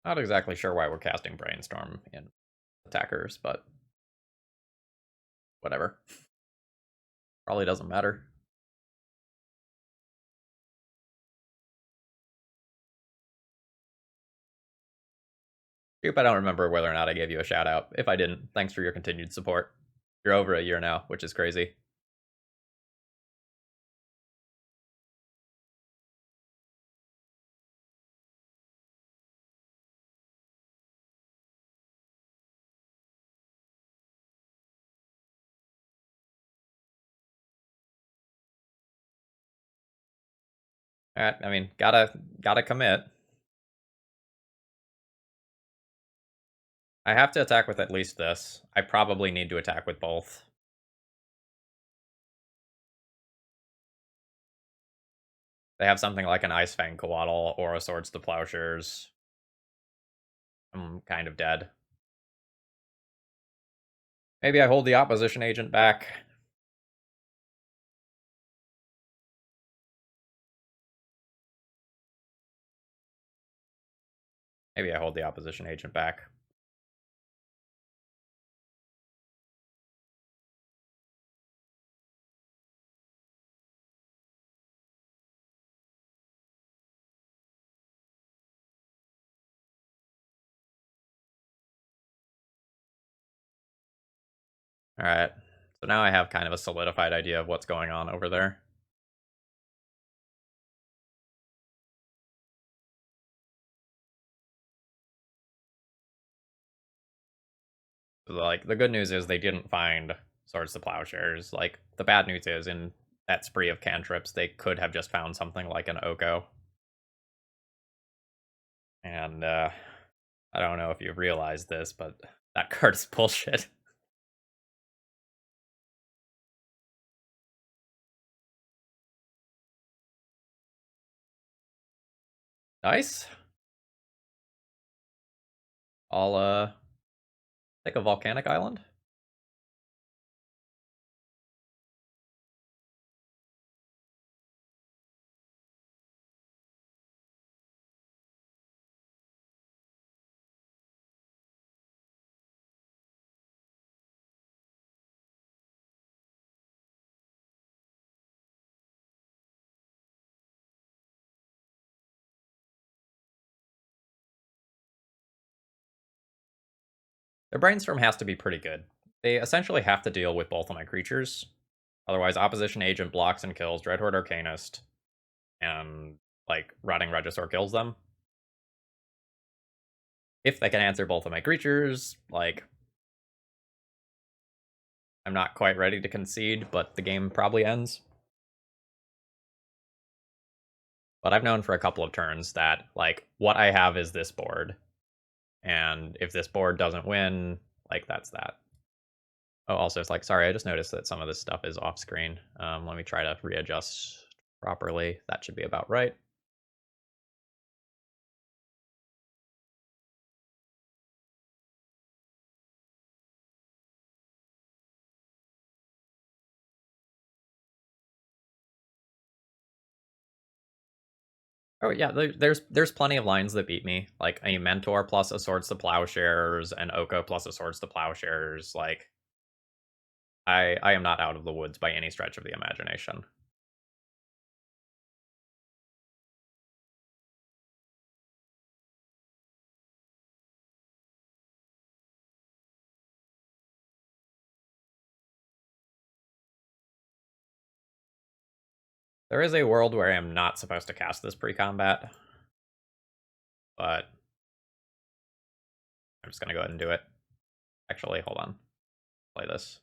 Not exactly sure why we're casting Brainstorm in attackers, but whatever. Probably doesn't matter. Coop, I don't remember whether or not I gave you a shout out. If I didn't, thanks for your continued support. You're over a year now, which is crazy. Alright, I mean, gotta commit. I have to attack with at least this. I probably need to attack with both. They have something like an Ice Fang Coatl or a Swords to Plowshares. I'm kind of dead. Maybe I hold the Opposition Agent back. Maybe I hold the opposition agent back. Alright. So now I have kind of a solidified idea of what's going on over there. Like, the good news is they didn't find Swords to Plowshares. Like, the bad news is, in that spree of cantrips, they could have just found something like an Oko. And, I don't know if you realized this, but that card is bullshit. Nice. I'll, take a Volcanic Island. Their Brainstorm has to be pretty good. They essentially have to deal with both of my creatures. Otherwise, Opposition Agent blocks and kills Dreadhorde Arcanist, and, like, Rotting Regisaur kills them. If they can answer both of my creatures, like, I'm not quite ready to concede, but the game probably ends. But I've known for a couple of turns that, like, what I have is this board. And if this board doesn't win, like, that's that. Oh, also, it's like, sorry, I just noticed that some of this stuff is off screen. Let me try to readjust properly. That should be about right. Oh yeah, there's plenty of lines that beat me, like a Mentor plus a Swords to Plowshares, an Oko plus a Swords to Plowshares. Like, I am not out of the woods by any stretch of the imagination. There is a world where I am not supposed to cast this pre-combat, but I'm just gonna go ahead and do it. Actually, hold on. Play this.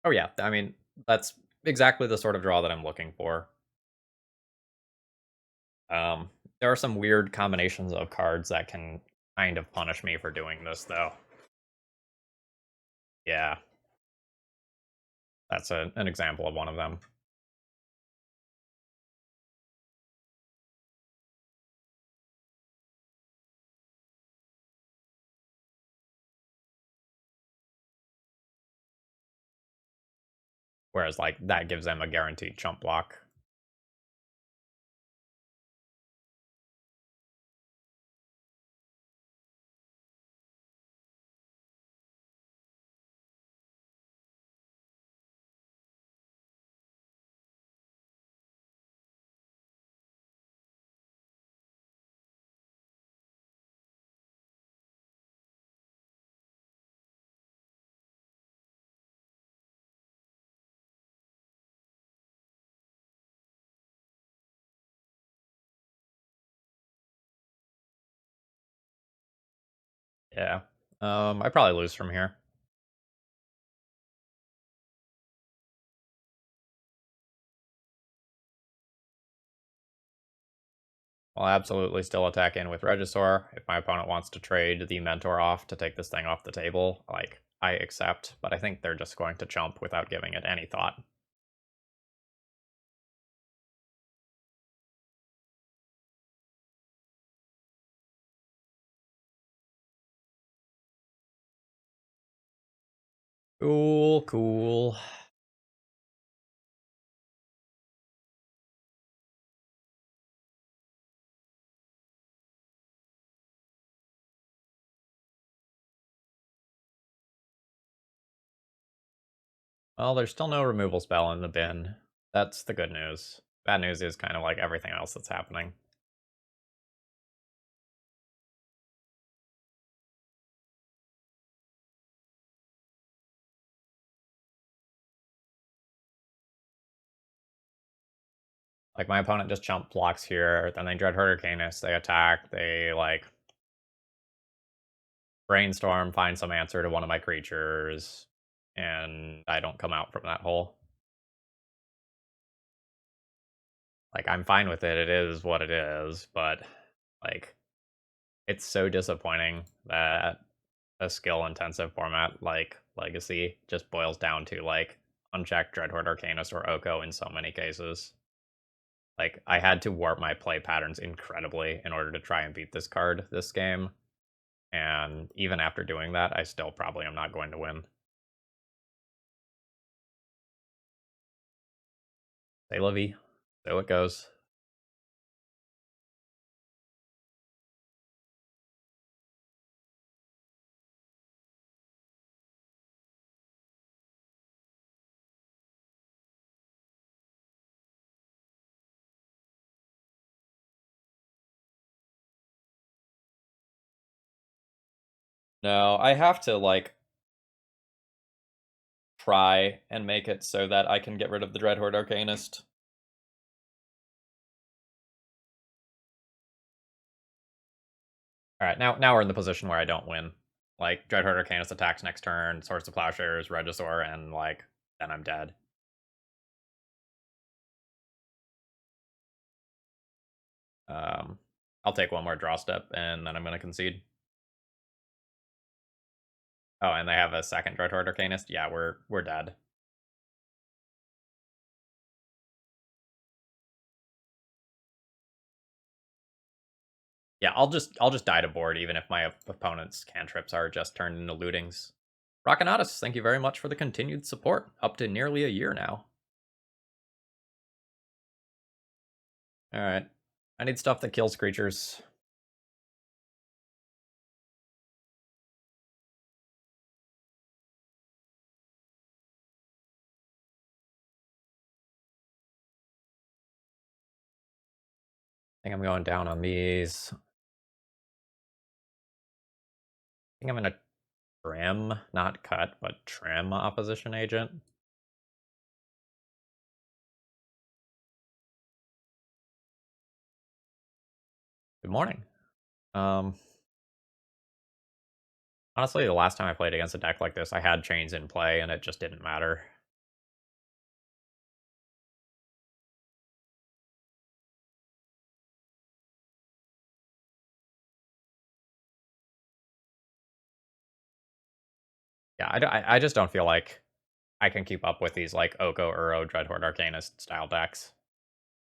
Oh yeah, I mean, that's exactly the sort of draw that I'm looking for. There are some weird combinations of cards that can kind of punish me for doing this, though. Yeah, that's an example of one of them. Whereas, like, that gives them a guaranteed chump block. Yeah. I probably lose from here. I'll absolutely still attack in with Regisaur. If my opponent wants to trade the Mentor off to take this thing off the table, like, I accept, but I think they're just going to chump without giving it any thought. Cool, cool. Well, there's still no removal spell in the bin. That's the good news. Bad news is kind of like everything else that's happening. Like, my opponent just jump blocks here, then they Dread Hurricanus, they attack, they, like, brainstorm, find some answer to one of my creatures, and I don't come out from that hole. Like, I'm fine with it, it is what it is, but, like, it's so disappointing that a skill-intensive format like Legacy just boils down to, like, unchecked Dreadhorde Arcanist or Oko in so many cases. Like, I had to warp my play patterns incredibly in order to try and beat this card this game, and even after doing that, I still probably am not going to win. Say la vie. So it goes. No, I have to, like, try and make it so that I can get rid of the Dreadhorde Arcanist. Alright, now we're in the position where I don't win. Like, Dreadhorde Arcanist attacks next turn, Swords to Plowshares, Regisaur, and, like, then I'm dead. I'll take one more draw step, and then I'm gonna concede. Oh, and they have a second Dreadhorde Arcanist? Yeah, we're dead. Yeah, I'll just die to board even if my opponent's cantrips are just turned into lootings. Rockonatus, thank you very much for the continued support. Up to nearly a year now. Alright. I need stuff that kills creatures. I think I'm going down on these. I think I'm gonna trim, not cut, but trim opposition agent. Good morning. Honestly, the last time I played against a deck like this, I had chains in play and it just didn't matter. Yeah, I just don't feel like I can keep up with these, like, Oko, Uro, Dreadhorde Arcanist style decks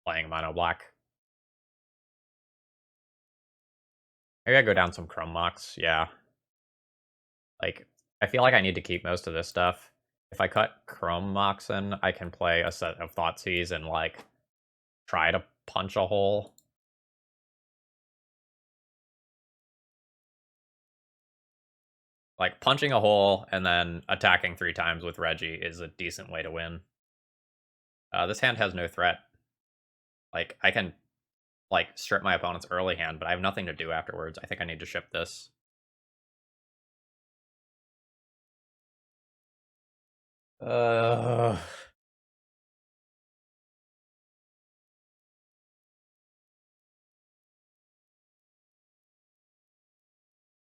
playing mono black. Maybe I go down some Chrome Mox, yeah. Like, I feel like I need to keep most of this stuff. If I cut Chrome Mox in, I can play a set of Thoughtseize and, like, try to punch a hole. Like, punching a hole and then attacking 3 times with Reggie is a decent way to win. This hand has no threat. Like, I can, like, strip my opponent's early hand, but I have nothing to do afterwards. I think I need to ship this. Uh,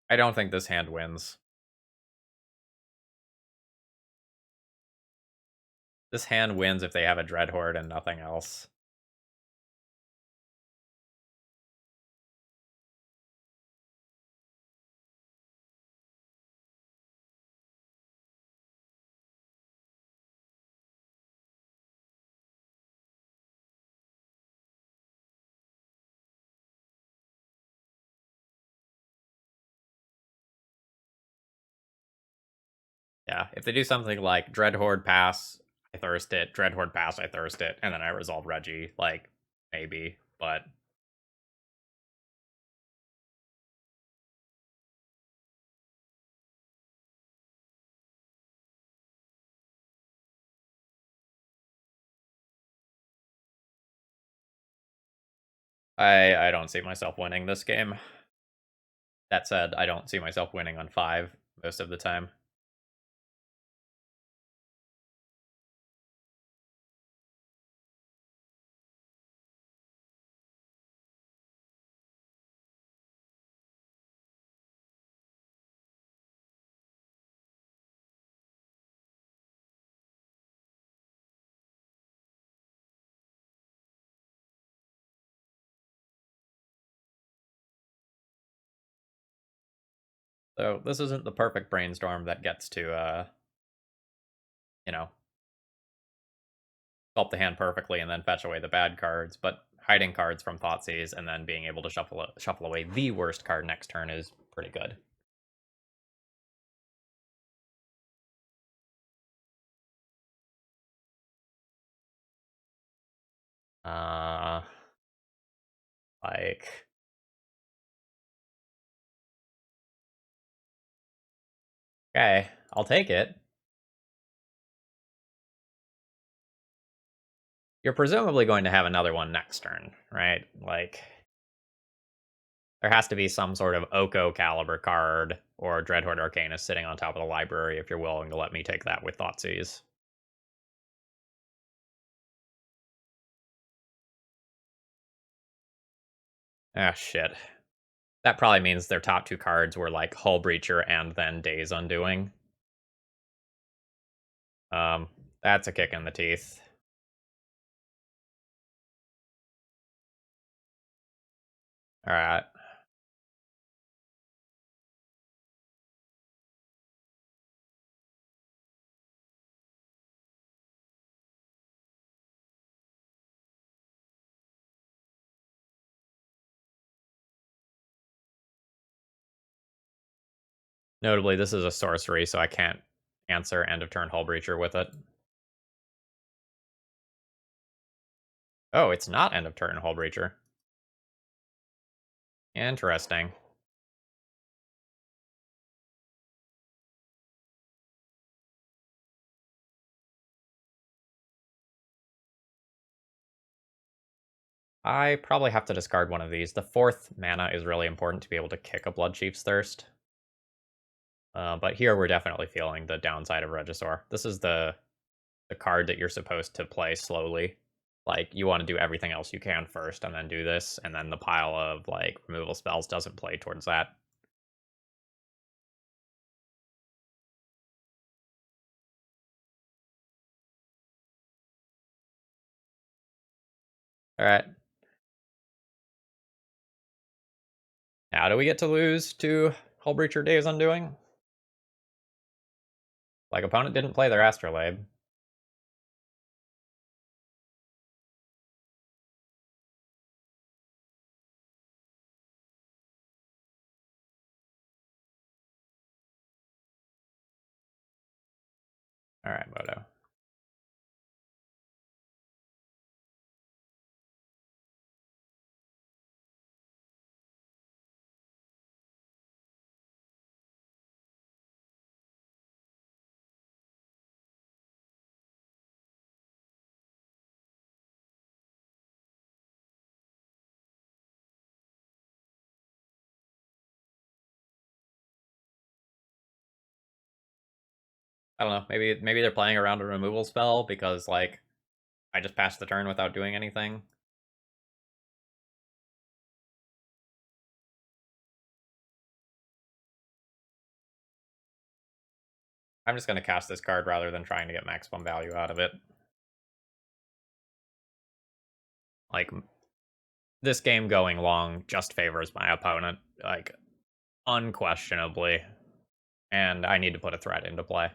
I don't think this hand wins. This hand wins if they have a Dreadhorde and nothing else. Yeah, if they do something like Dreadhorde pass, I thirst it, Dreadhorde pass, I thirst it, and then I resolve Regi, like, maybe, but I don't see myself winning this game. That said, I don't see myself winning on 5 most of the time. So this isn't the perfect brainstorm that gets to, you know, sculpt the hand perfectly and then fetch away the bad cards, but hiding cards from Thoughtseize and then being able to shuffle away the worst card next turn is pretty good. Uh, like, okay, I'll take it. You're presumably going to have another one next turn, right? Like, there has to be some sort of Oko caliber card or Dreadhorde Arcanist sitting on top of the library if you're willing to let me take that with Thoughtseize. Ah, shit. That probably means their top 2 cards were like Hull Breacher and then Days Undoing. Um, that's a kick in the teeth. Alright. Notably, this is a sorcery, so I can't answer end of turn Hull Breacher with it. Oh, it's not end of turn Hull Breacher. Interesting. I probably have to discard one of these. The 4th mana is really important to be able to kick a Bloodchief's Thirst. But here we're definitely feeling the downside of Regisaur. This is the card that you're supposed to play slowly. Like, you want to do everything else you can first, and then do this, and then the pile of, like, removal spells doesn't play towards that. Alright. How do we get to lose to Hullbreacher Days Undoing? Like, opponent didn't play their Astrolabe. Alright, Moto. I don't know, maybe they're playing around a removal spell because, like, I just passed the turn without doing anything. I'm just gonna cast this card rather than trying to get maximum value out of it. Like, this game going long just favors my opponent, like, unquestionably. And I need to put a threat into play.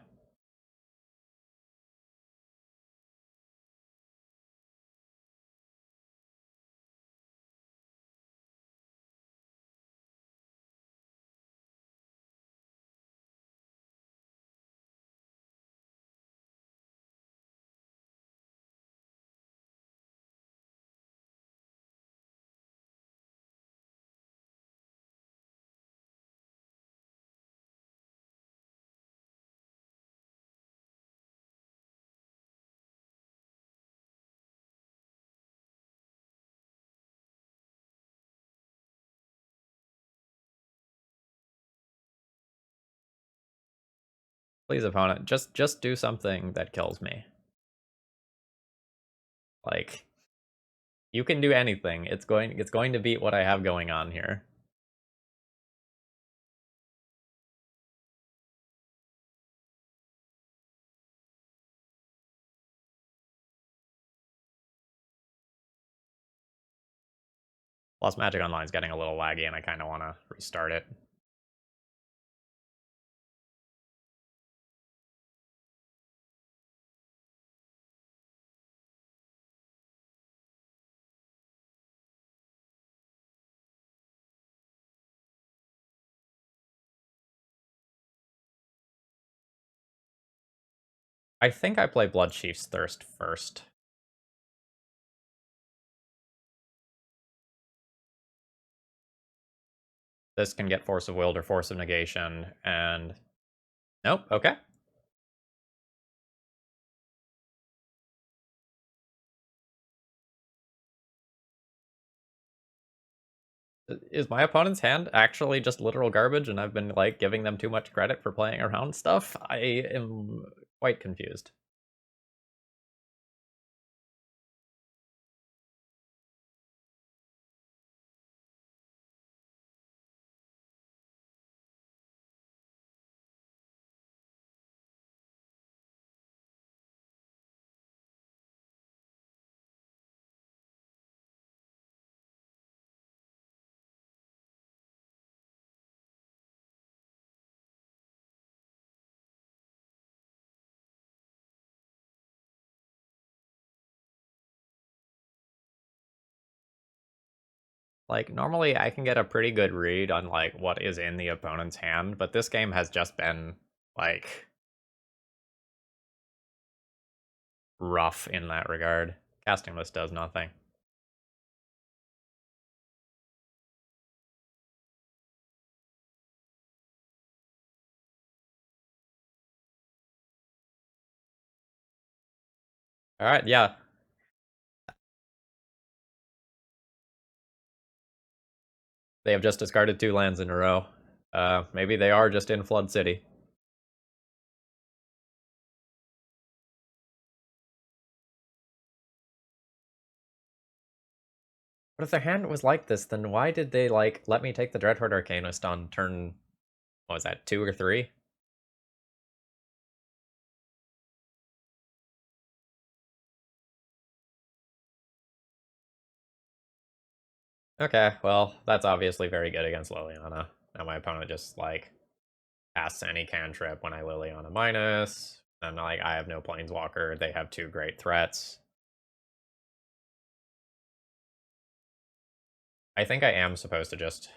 Please, opponent, just do something that kills me. Like, you can do anything. It's going to beat what I have going on here. Plus, Magic Online's getting a little laggy, and I kind of want to restart it. I think I play Bloodchief's Thirst first. This can get Force of Will or Force of Negation, and... Nope, okay. Is my opponent's hand actually just literal garbage, and I've been, like, giving them too much credit for playing around stuff? I am quite confused. Like, normally I can get a pretty good read on, like, what is in the opponent's hand, but this game has just been, like, rough in that regard. Casting list does nothing. Alright, yeah. They have just discarded 2 lands in a row. Maybe they are just in Flood City. But if their hand was like this, then why did they, like, let me take the Dreadhorde Arcanist on turn... What was that, 2 or 3? Okay, well, that's obviously very good against Liliana. Now my opponent just, like, casts any cantrip when I Liliana minus, and, like, I have no Planeswalker, they have 2 great threats. I think I am supposed to just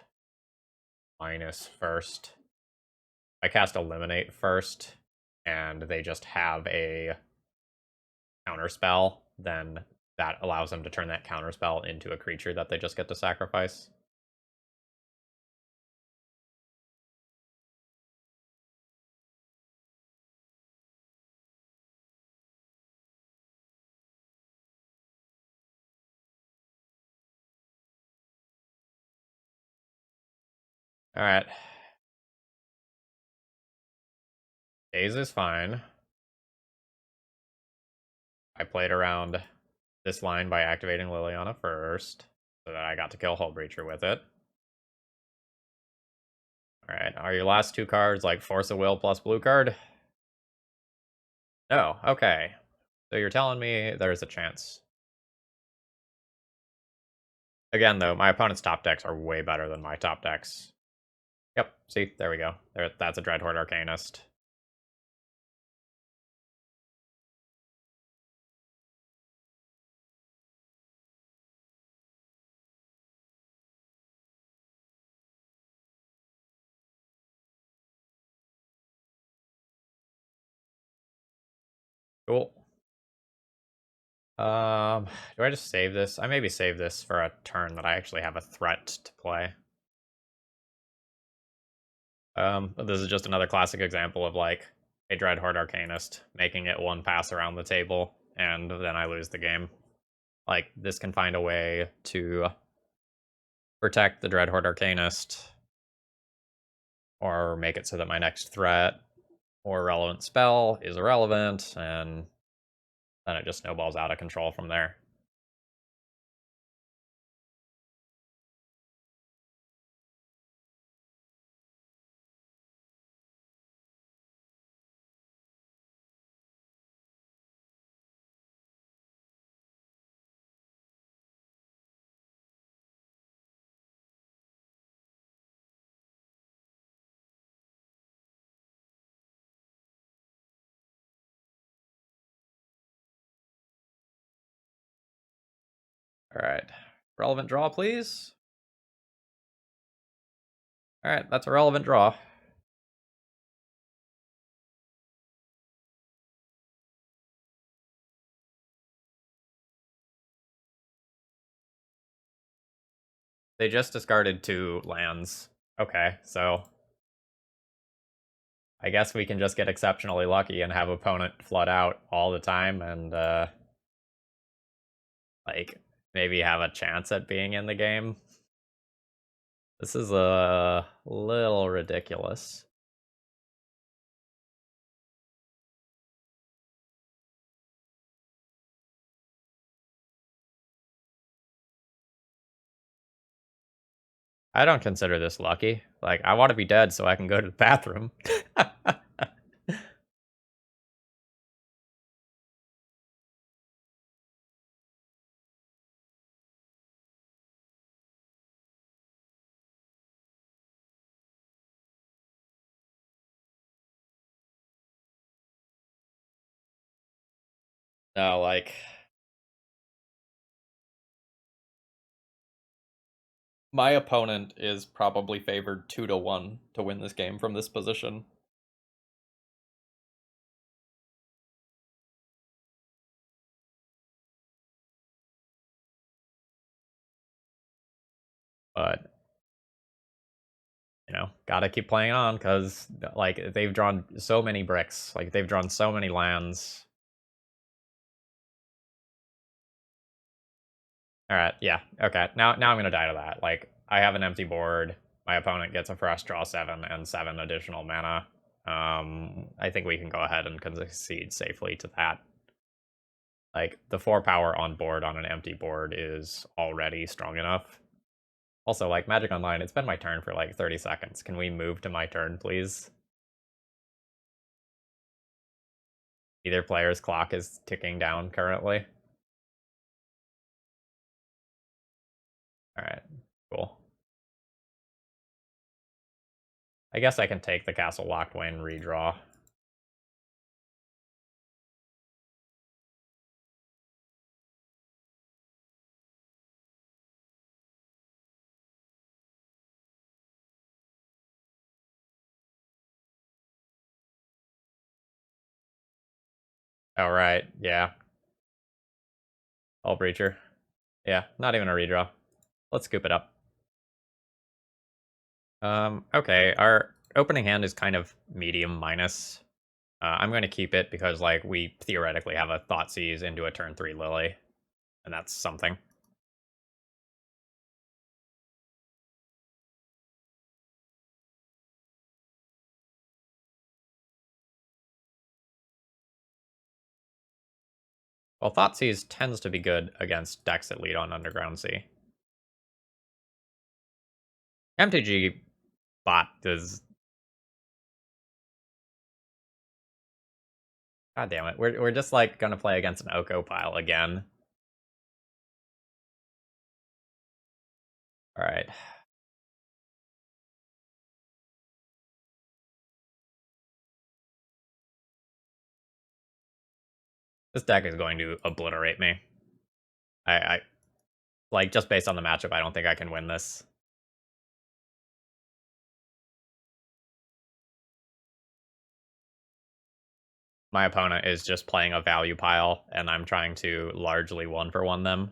minus first. I cast Eliminate first, and they just have a counterspell, then that allows them to turn that counterspell into a creature that they just get to sacrifice. Alright. Daze is fine. I played around this line by activating Liliana first, so that I got to kill Hullbreacher with it. Alright, are your last 2 cards like Force of Will plus blue card? No, okay. So you're telling me there's a chance. Again, though, my opponent's top decks are way better than my top decks. Yep, see, there we go. That's a Dreadhorde Arcanist. Cool. Do I just save this? I maybe save this for a turn that I actually have a threat to play. But this is just another classic example of, like, a Dreadhorde Arcanist making it 1 pass around the table, and then I lose the game. Like, this can find a way to protect the Dreadhorde Arcanist, or make it so that my next threat or relevant spell is irrelevant, and then it just snowballs out of control from there. All right, relevant draw, please. All right, that's a relevant draw. They just discarded 2 lands. Okay, so I guess we can just get exceptionally lucky and have opponent flood out all the time and, like, maybe have a chance at being in the game. This is a little ridiculous. I don't consider this lucky. Like, I want to be dead so I can go to the bathroom. No, like, my opponent is probably favored 2-1 to win this game from this position. But, gotta keep playing on because, like, they've drawn so many bricks. Like, they've drawn so many lands. All right, yeah, okay. Now I'm gonna die to that. Like, I have an empty board. My opponent gets a fresh draw 7 and 7 additional mana. I think we can go ahead and concede safely to that. Like, the 4 power on board on an empty board is already strong enough. Also, like, Magic Online, it's been my turn for like 30 seconds. Can we move to my turn, please? Either player's clock is ticking down currently. Alright, cool. I guess I can take the Castle Lockway and redraw. Alright, yeah. All Breacher. Yeah, not even a redraw. Let's scoop it up. Okay, our opening hand is kind of medium minus. I'm going to keep it because, like, we theoretically have a Thoughtseize into a turn 3 Lily, and that's something. Well, Thoughtseize tends to be good against decks that lead on Underground Sea. MTG bot does. God damn it, we're just, like, gonna play against an Oko pile again. Alright. This deck is going to obliterate me. I like, just based on the matchup, I don't think I can win this. My opponent is just playing a value pile, and I'm trying to largely 1-for-1 them.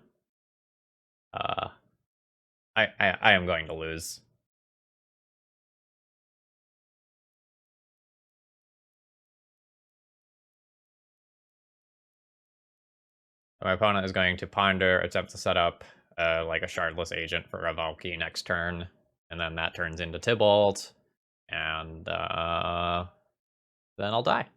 I am going to lose. My opponent is going to ponder, attempt to set up like a shardless agent for a Valky next turn, and then that turns into Tybalt, and then I'll die.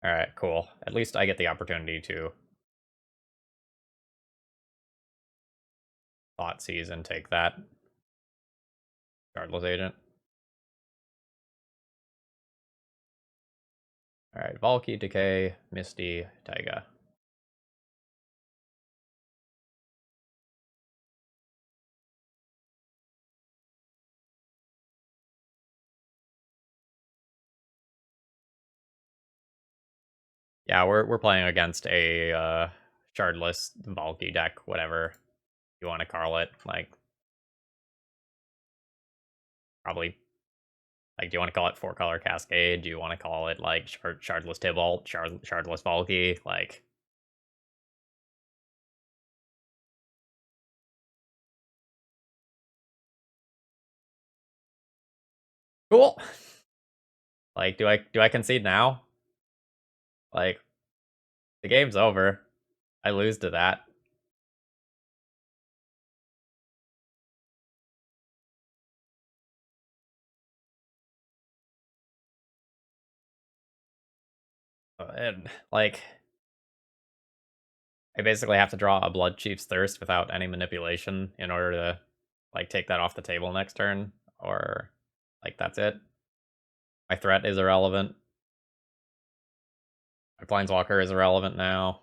Alright, cool. At least I get the opportunity to thought seize and take that. Regardless agent. Alright, Valky, Decay, Misty, Taiga. Yeah, we're playing against a shardless Valky deck, whatever you want to call it. Like, probably, like, do you want to call it 4-color Cascade? Do you want to call it, like, shardless Tibalt, shardless Valky? Like, cool. Like, do I concede now? Like, the game's over. I lose to that. And, like, I basically have to draw a Blood Chief's Thirst without any manipulation in order to, like, take that off the table next turn. Or, like, that's it. My threat is irrelevant. My Planeswalker is irrelevant now.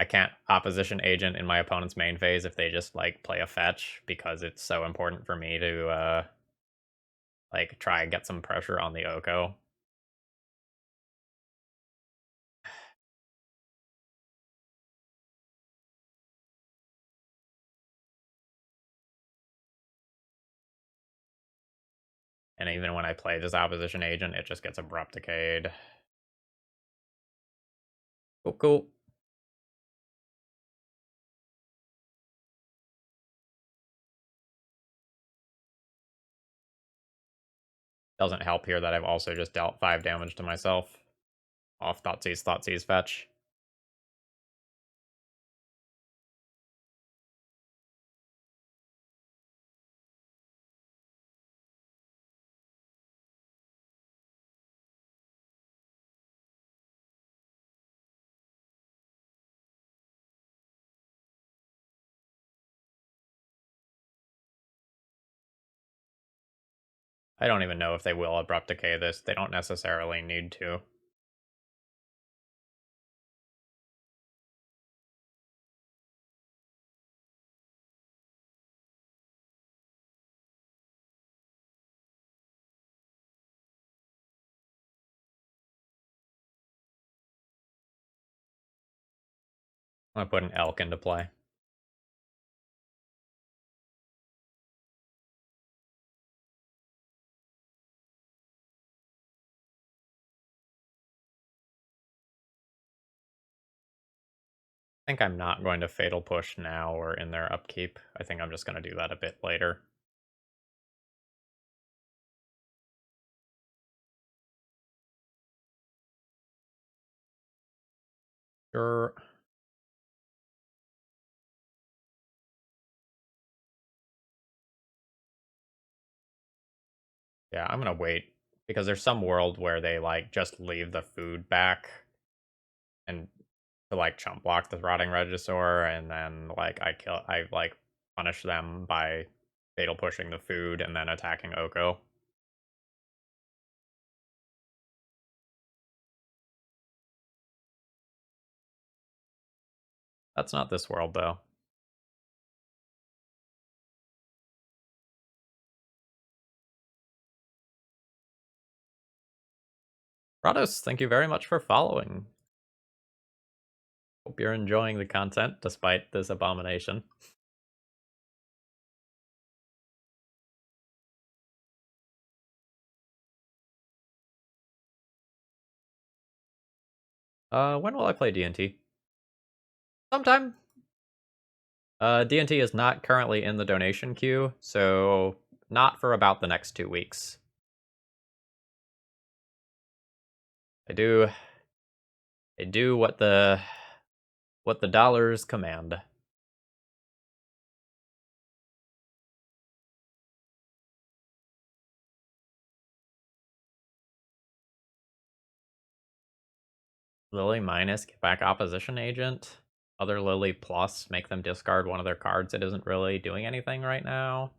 I can't opposition agent in my opponent's main phase if they just, like, play a fetch, because it's so important for me to, like, try and get some pressure on the Oko. And even when I play this opposition agent, it just gets abrupt decayed. Cool, cool. Doesn't help here that I've also just dealt 5 damage to myself off Thoughtseize fetch. I don't even know if they will abrupt decay this. They don't necessarily need to. I'm gonna put an Elk into play. I think I'm not going to Fatal Push now or in their upkeep. I think I'm just going to do that a bit later. Sure. Yeah, I'm going to wait, because there's some world where they, like, just leave the food back and to, like, chump block the Rotting Regisaur, and then, like, I like punish them by Fatal Pushing the food and then attacking Oko. That's not this world, though. Rados, thank you very much for following. Hope you're enjoying the content despite this abomination. When will I play D&T? Sometime. D&T is not currently in the donation queue, so not for about the next 2 weeks. I do what the dollars command. Lily minus, get back opposition agent. Other Lily plus, make them discard one of their cards. It isn't really doing anything right now.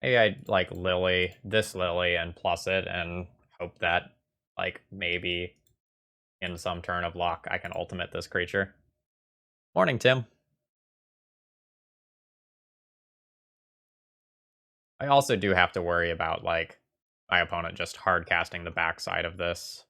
Maybe I'd like this Lily, and plus it, and hope that, like, maybe in some turn of luck, I can ultimate this creature. Morning, Tim. I also do have to worry about, like, my opponent just hard casting the backside of this.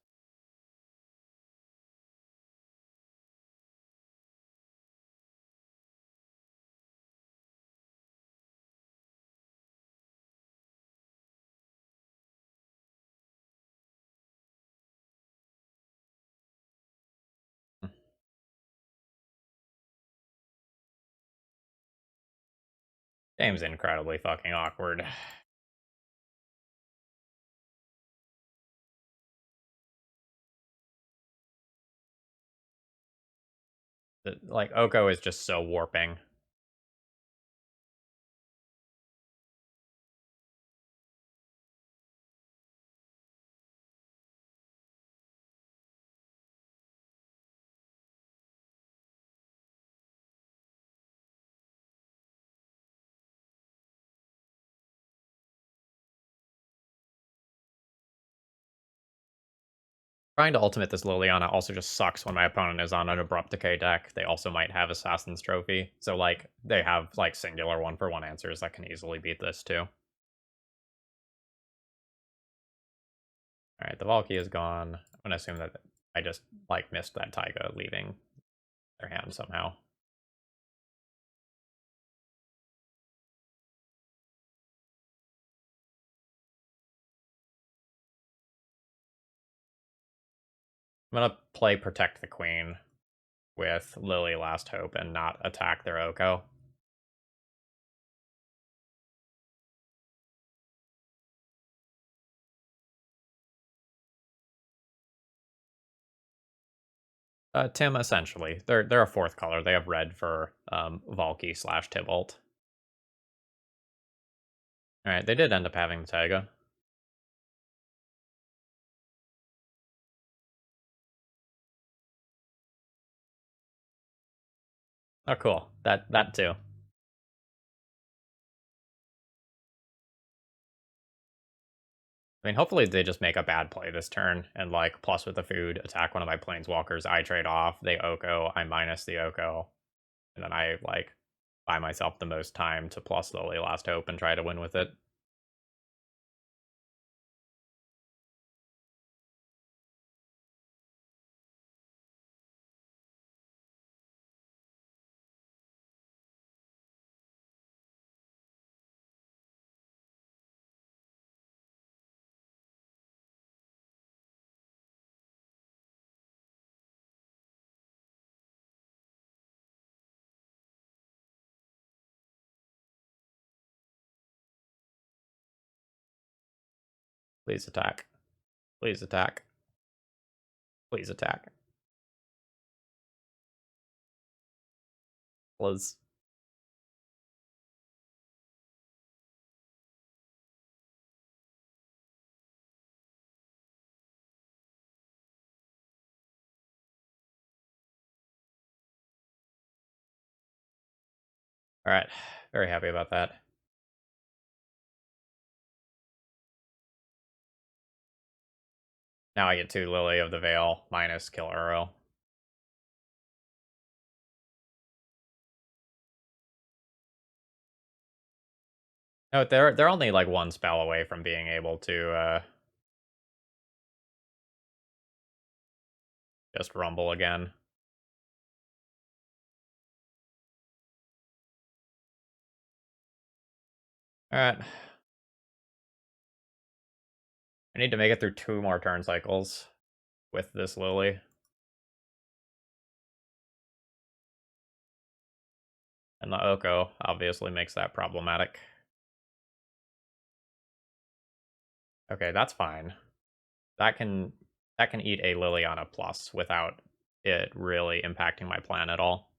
Game's incredibly fucking awkward. Like, Oko is just so warping. Trying to ultimate this Liliana also just sucks when my opponent is on an Abrupt Decay deck. They also might have Assassin's Trophy, so, like, they have, like, singular one-for-one answers that can easily beat this, too. Alright, the Valky is gone. I'm gonna assume that I just, like, missed that Taiga leaving their hand somehow. I'm gonna play Protect the Queen with Lily Last Hope and not attack their Oko. Tim, essentially. They're a fourth color. They have red for Valky slash Tybalt. Alright, they did end up having the Taiga. Oh, cool. That too. I mean, hopefully they just make a bad play this turn, and, like, plus with the food, attack one of my planeswalkers, I trade off, they Oko, I minus the Oko, and then I, like, buy myself the most time to plus Lily Last Hope and try to win with it. Please attack. Please attack. Please attack. Please. Alright, very happy about that. Now I get 2 Lily of the Veil minus kill Uro. No, they're only, like, one spell away from being able to just rumble again. Alright. I need to make it through 2 more turn cycles with this Lily. And the Oko obviously makes that problematic. Okay, that's fine. That can eat a Liliana plus without it really impacting my plan at all.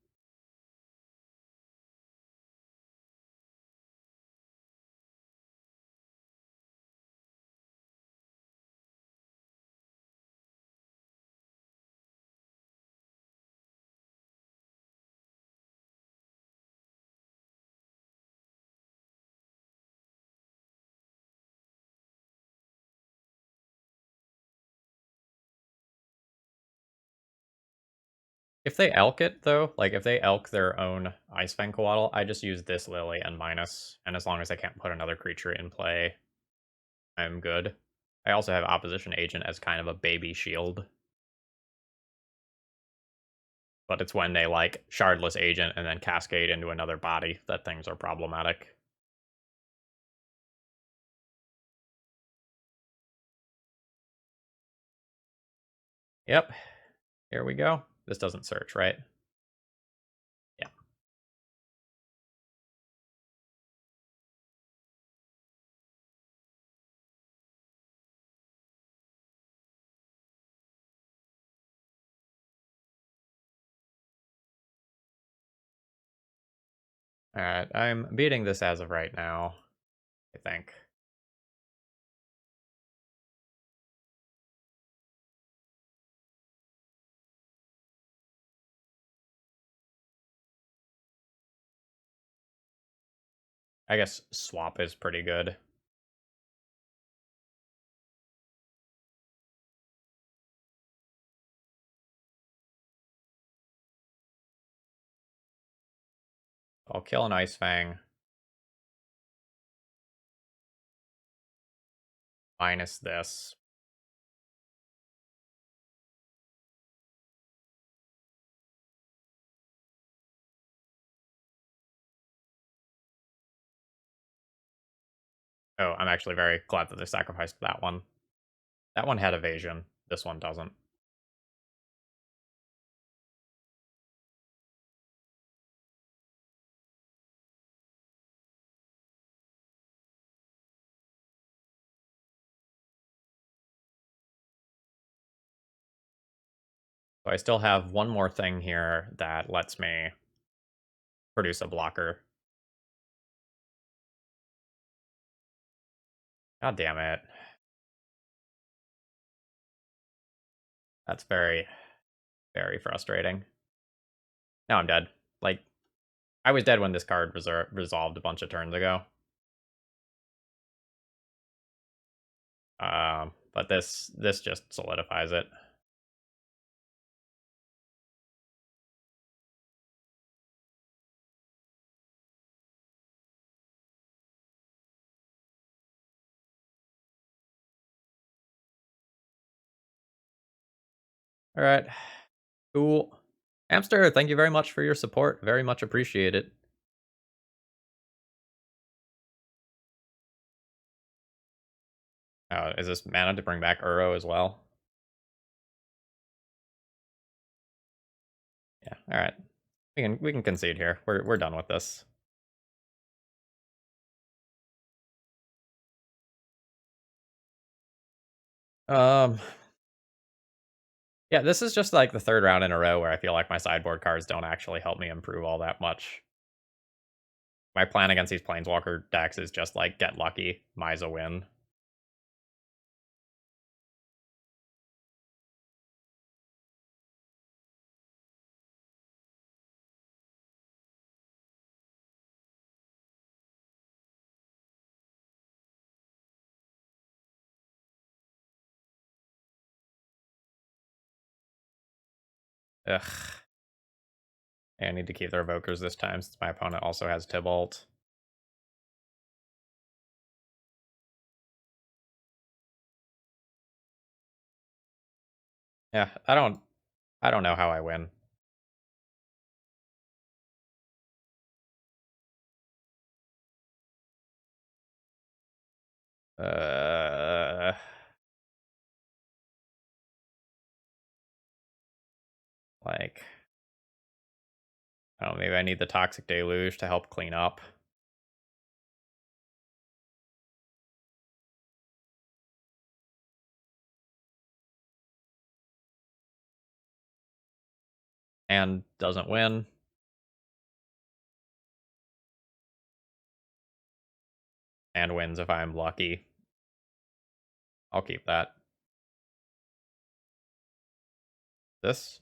If they elk it, though, like, if they elk their own Ice Fang Coatl, I just use this Lily and minus, and as long as I can't put another creature in play, I'm good. I also have Opposition Agent as kind of a baby shield, but it's when they, like, Shardless Agent and then Cascade into another body that things are problematic. Yep, here we go. This doesn't search, right? Yeah. Alright, I'm beating this as of right now, I think. I guess swap is pretty good. I'll kill an Ice Fang. Minus this. Oh, I'm actually very glad that they sacrificed that one. That one had evasion. This one doesn't. So I still have one more thing here that lets me produce a blocker. God damn it. That's very, very frustrating. Now I'm dead. Like, I was dead when this card resolved a bunch of turns ago. But this just solidifies it. All right. Cool. Hamster, thank you very much for your support. Very much appreciate it. Is this mana to bring back Uro as well? Yeah. All right. We can concede here. We're done with this. Um. Yeah, this is just like the third round in a row where I feel like my sideboard cards don't actually help me improve all that much. My plan against these Planeswalker decks is just like get lucky, Miza win. Ugh. I need to keep their evokers this time since my opponent also has Tybalt. Yeah, I don't know how I win. Uh like I don't know, maybe I need the Toxic Deluge to help clean up. and doesn't win. And wins if I'm lucky. I'll keep that. This?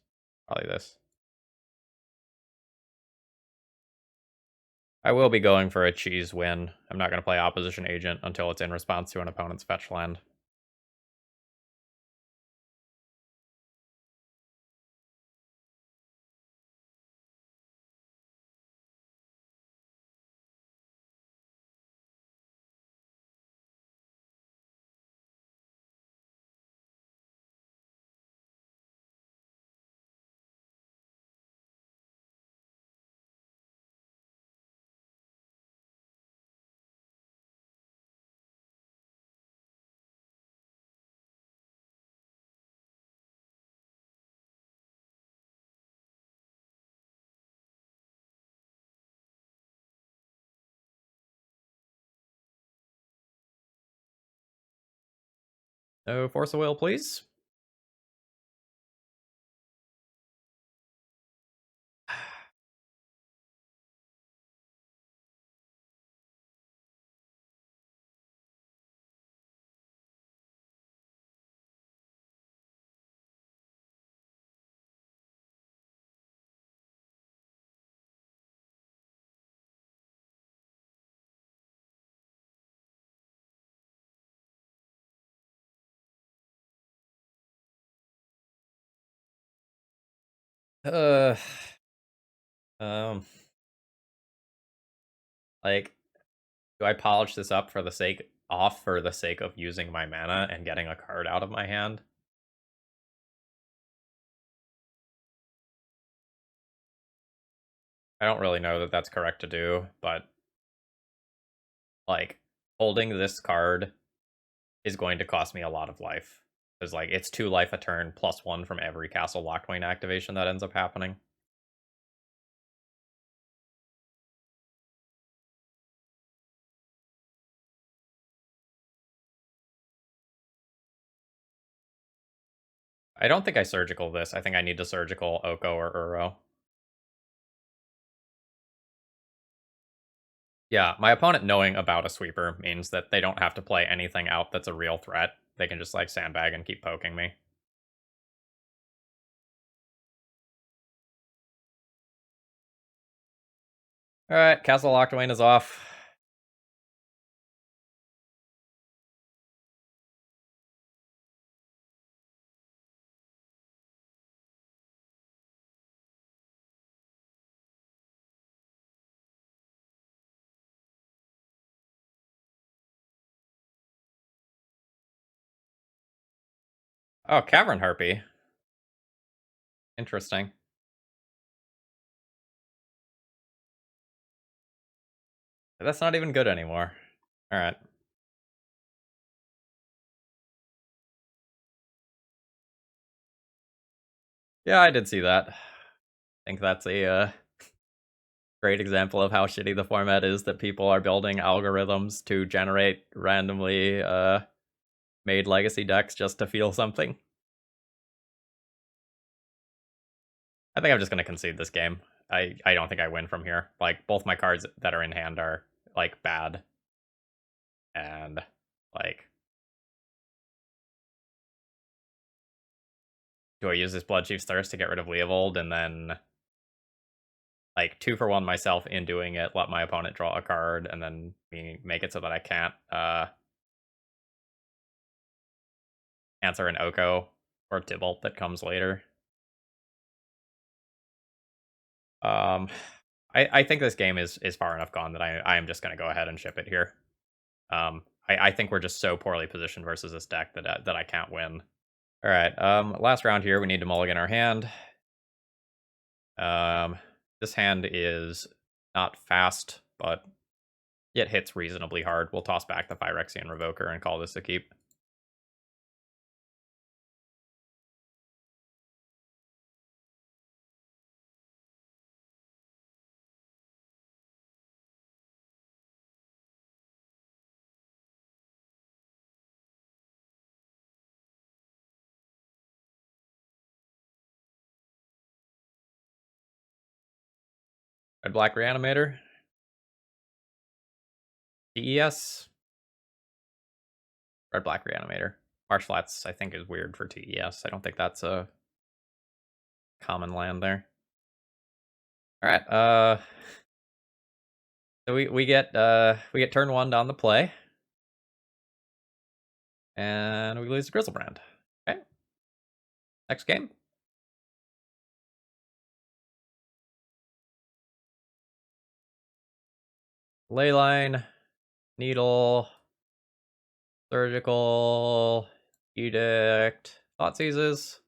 Probably this. I will be going for a cheese win. I'm not going to play Opposition Agent until it's in response to an opponent's fetch land. No Force of Will, please. Uh, um, like, do I polish this up for the sake of using my mana and getting a card out of my hand? I don't really know that that's correct to do, but like holding this card is going to cost me a lot of life. Because like it's 2 life a turn plus 1 from every Castle Locked activation that ends up happening. I don't think I surgical this. I think I need to surgical Oko or Uro. Yeah, my opponent knowing about a sweeper means that they don't have to play anything out that's a real threat. They can just like sandbag and keep poking me. Alright, Castle Locked is off. Oh, Cavern Harpy. Interesting. That's not even good anymore. Alright. Yeah, I did see that. I think that's a great example of how shitty the format is, that people are building algorithms to generate randomly made legacy decks just to feel something. I think I'm just going to concede this game. I don't think I win from here. Like, both my cards that are in hand are, like, bad. And, like, do I use this Bloodchief's Thirst to get rid of Leovold and then, like, 2-for-1 myself in doing it, let my opponent draw a card, and then make it so that I can't answer an Oko or Tybalt that comes later? Um, I think this game is far enough gone that I am just going to go ahead and ship it here. I think we're just so poorly positioned versus this deck that I can't win. All right, last round here, we need to mulligan our hand. This hand is not fast, but it hits reasonably hard. We'll toss back the Phyrexian Revoker and call this a keep. Red-black Reanimator. TES. Red-black Reanimator. Marsh Flats, I think, is weird for TES. I don't think that's a common land there. Alright, so we get turn 1 down the play. And we lose to Griselbrand. Okay. Next game. Leyline, Needle, Surgical, Edict, Thoughtseizes.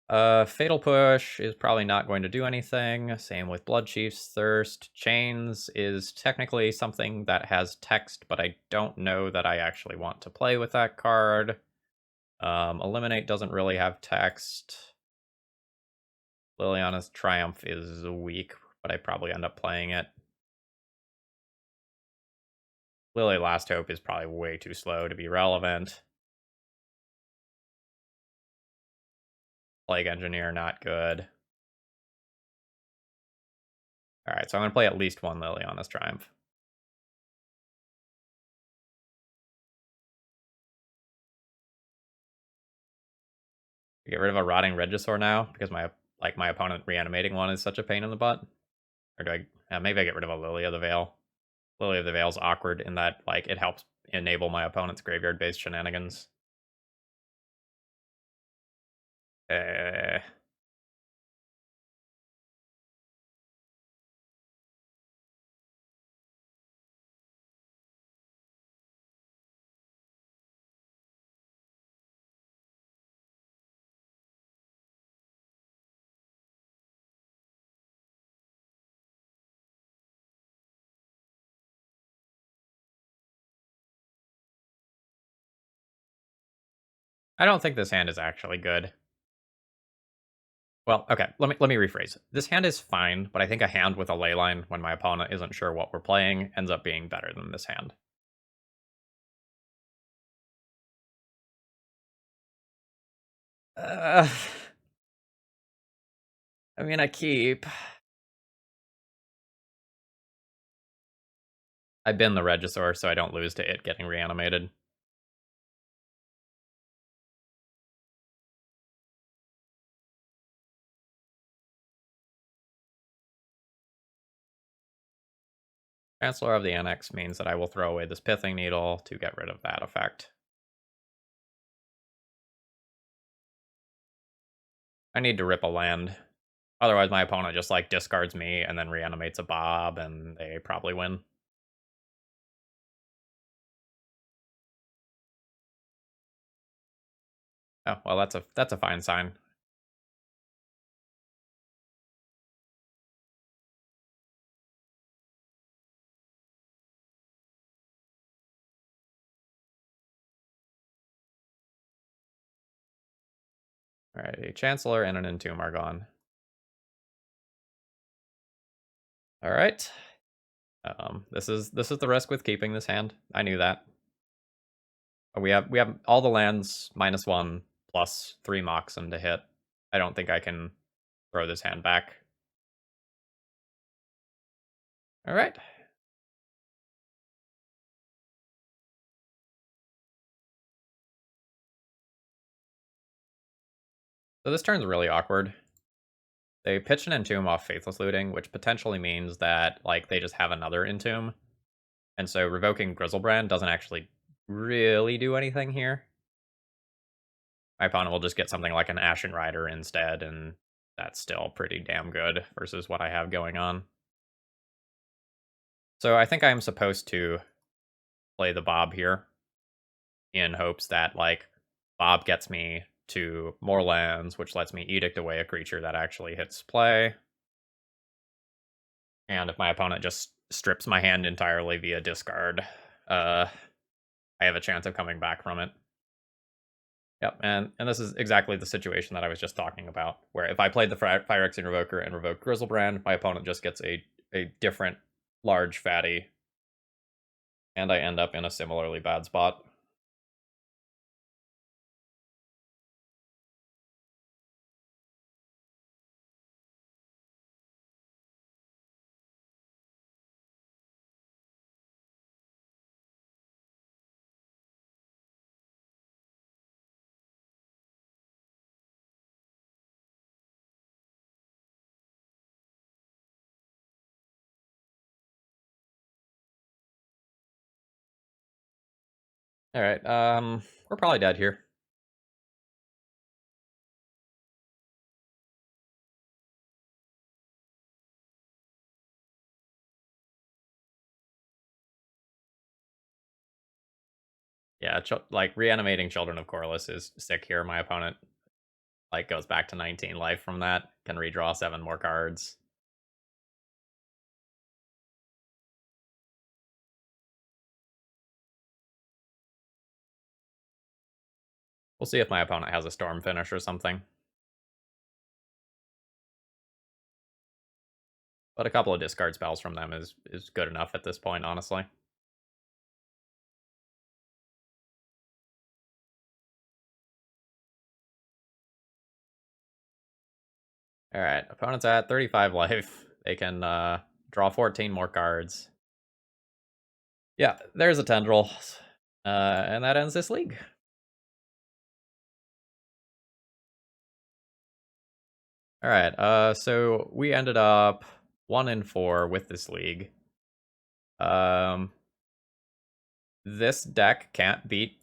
Fatal Push is probably not going to do anything. Same with Bloodchief's Thirst. Chains is technically something that has text, but I don't know that I actually want to play with that card. Eliminate doesn't really have text. Liliana's Triumph is weak, but I probably end up playing it. Lily Last Hope is probably way too slow to be relevant. Plague Engineer, not good. Alright, so I'm going to play at least one Liliana's Triumph. Get rid of a Rotting Regisaur now, because my opponent reanimating one is such a pain in the butt. Or do I... maybe I get rid of a Lily of the Veil. Lily of the Veil's awkward in that, like, it helps enable my opponent's graveyard-based shenanigans. I don't think this hand is actually good. Well, okay, let me rephrase. This hand is fine, but I think a hand with a leyline when my opponent isn't sure what we're playing ends up being better than this hand. I mean, I keep. I bin the Regisaur so I don't lose to it getting reanimated. Chancellor of the Annex means that I will throw away this Pithing Needle to get rid of that effect. I need to rip a land. Otherwise my opponent just like discards me and then reanimates a Bob and they probably win. Oh, well that's a fine sign. Alright, a Chancellor and an Entomb are gone. Alright. This is the risk with keeping this hand. I knew that. We have all the lands -1 plus 3 Moxen to hit. I don't think I can throw this hand back. Alright. So this turn's really awkward. They pitch an Entomb off Faithless Looting, which potentially means that like they just have another Entomb. And so revoking Griselbrand doesn't actually really do anything here. My opponent will just get something like an Ashen Rider instead, and that's still pretty damn good versus what I have going on. So I think I'm supposed to play the Bob here in hopes that, like, Bob gets me to more lands, which lets me Edict away a creature that actually hits play. And if my opponent just strips my hand entirely via discard, I have a chance of coming back from it. Yep, and this is exactly the situation that I was just talking about, where if I played the Phyrexian Revoker and revoked Griselbrand, my opponent just gets a different large fatty, and I end up in a similarly bad spot. Alright, we're probably dead here. Yeah, like, reanimating Children of Corliss is sick here. My opponent, like, goes back to 19 life from that, can redraw 7 more cards. We'll see if my opponent has a Storm Finish or something. But a couple of discard spells from them is good enough at this point, honestly. Alright, opponent's at 35 life. They can draw 14 more cards. Yeah, there's a Tendril. And that ends this league. Alright, so we ended up 1-4 with this league. This deck can't beat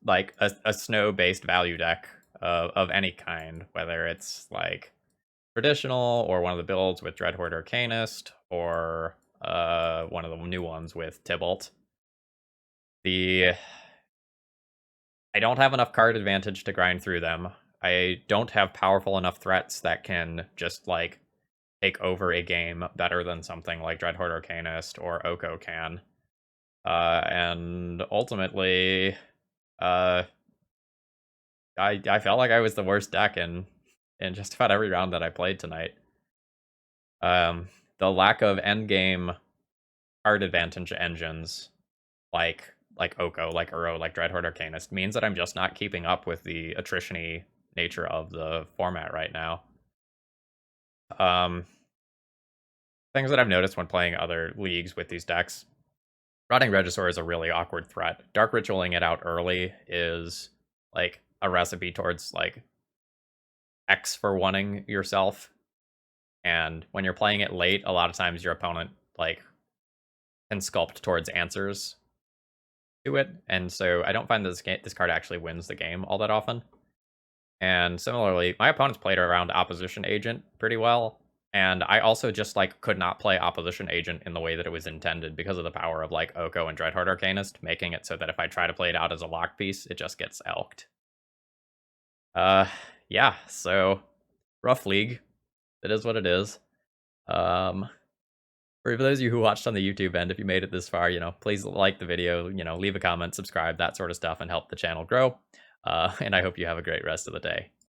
like a snow-based value deck of any kind, whether it's like traditional or one of the builds with Dreadhorde Arcanist or one of the new ones with Tybalt. I don't have enough card advantage to grind through them. I don't have powerful enough threats that can just like take over a game better than something like Dreadhorde Arcanist or Oko can. And ultimately, I felt like I was the worst deck in just about every round that I played tonight. The lack of endgame card advantage engines like Oko, like Uro, like Dreadhorde Arcanist means that I'm just not keeping up with the attrition-y nature of the format right now. Things that I've noticed when playing other leagues with these decks. Rotting Regisaur is a really awkward threat. Dark Ritualing it out early is like a recipe towards like X for wanting yourself. And when you're playing it late, a lot of times your opponent like can sculpt towards answers to it. And so I don't find this card actually wins the game all that often. And similarly, my opponents played around Opposition Agent pretty well. And I also just like could not play Opposition Agent in the way that it was intended because of the power of like Oko and Dreadhorde Arcanist, making it so that if I try to play it out as a lock piece, it just gets elked. Uh yeah, so rough league. It is what it is. For those of you who watched on the YouTube end, if you made it this far, please like the video, leave a comment, subscribe, that sort of stuff, and help the channel grow. And I hope you have a great rest of the day.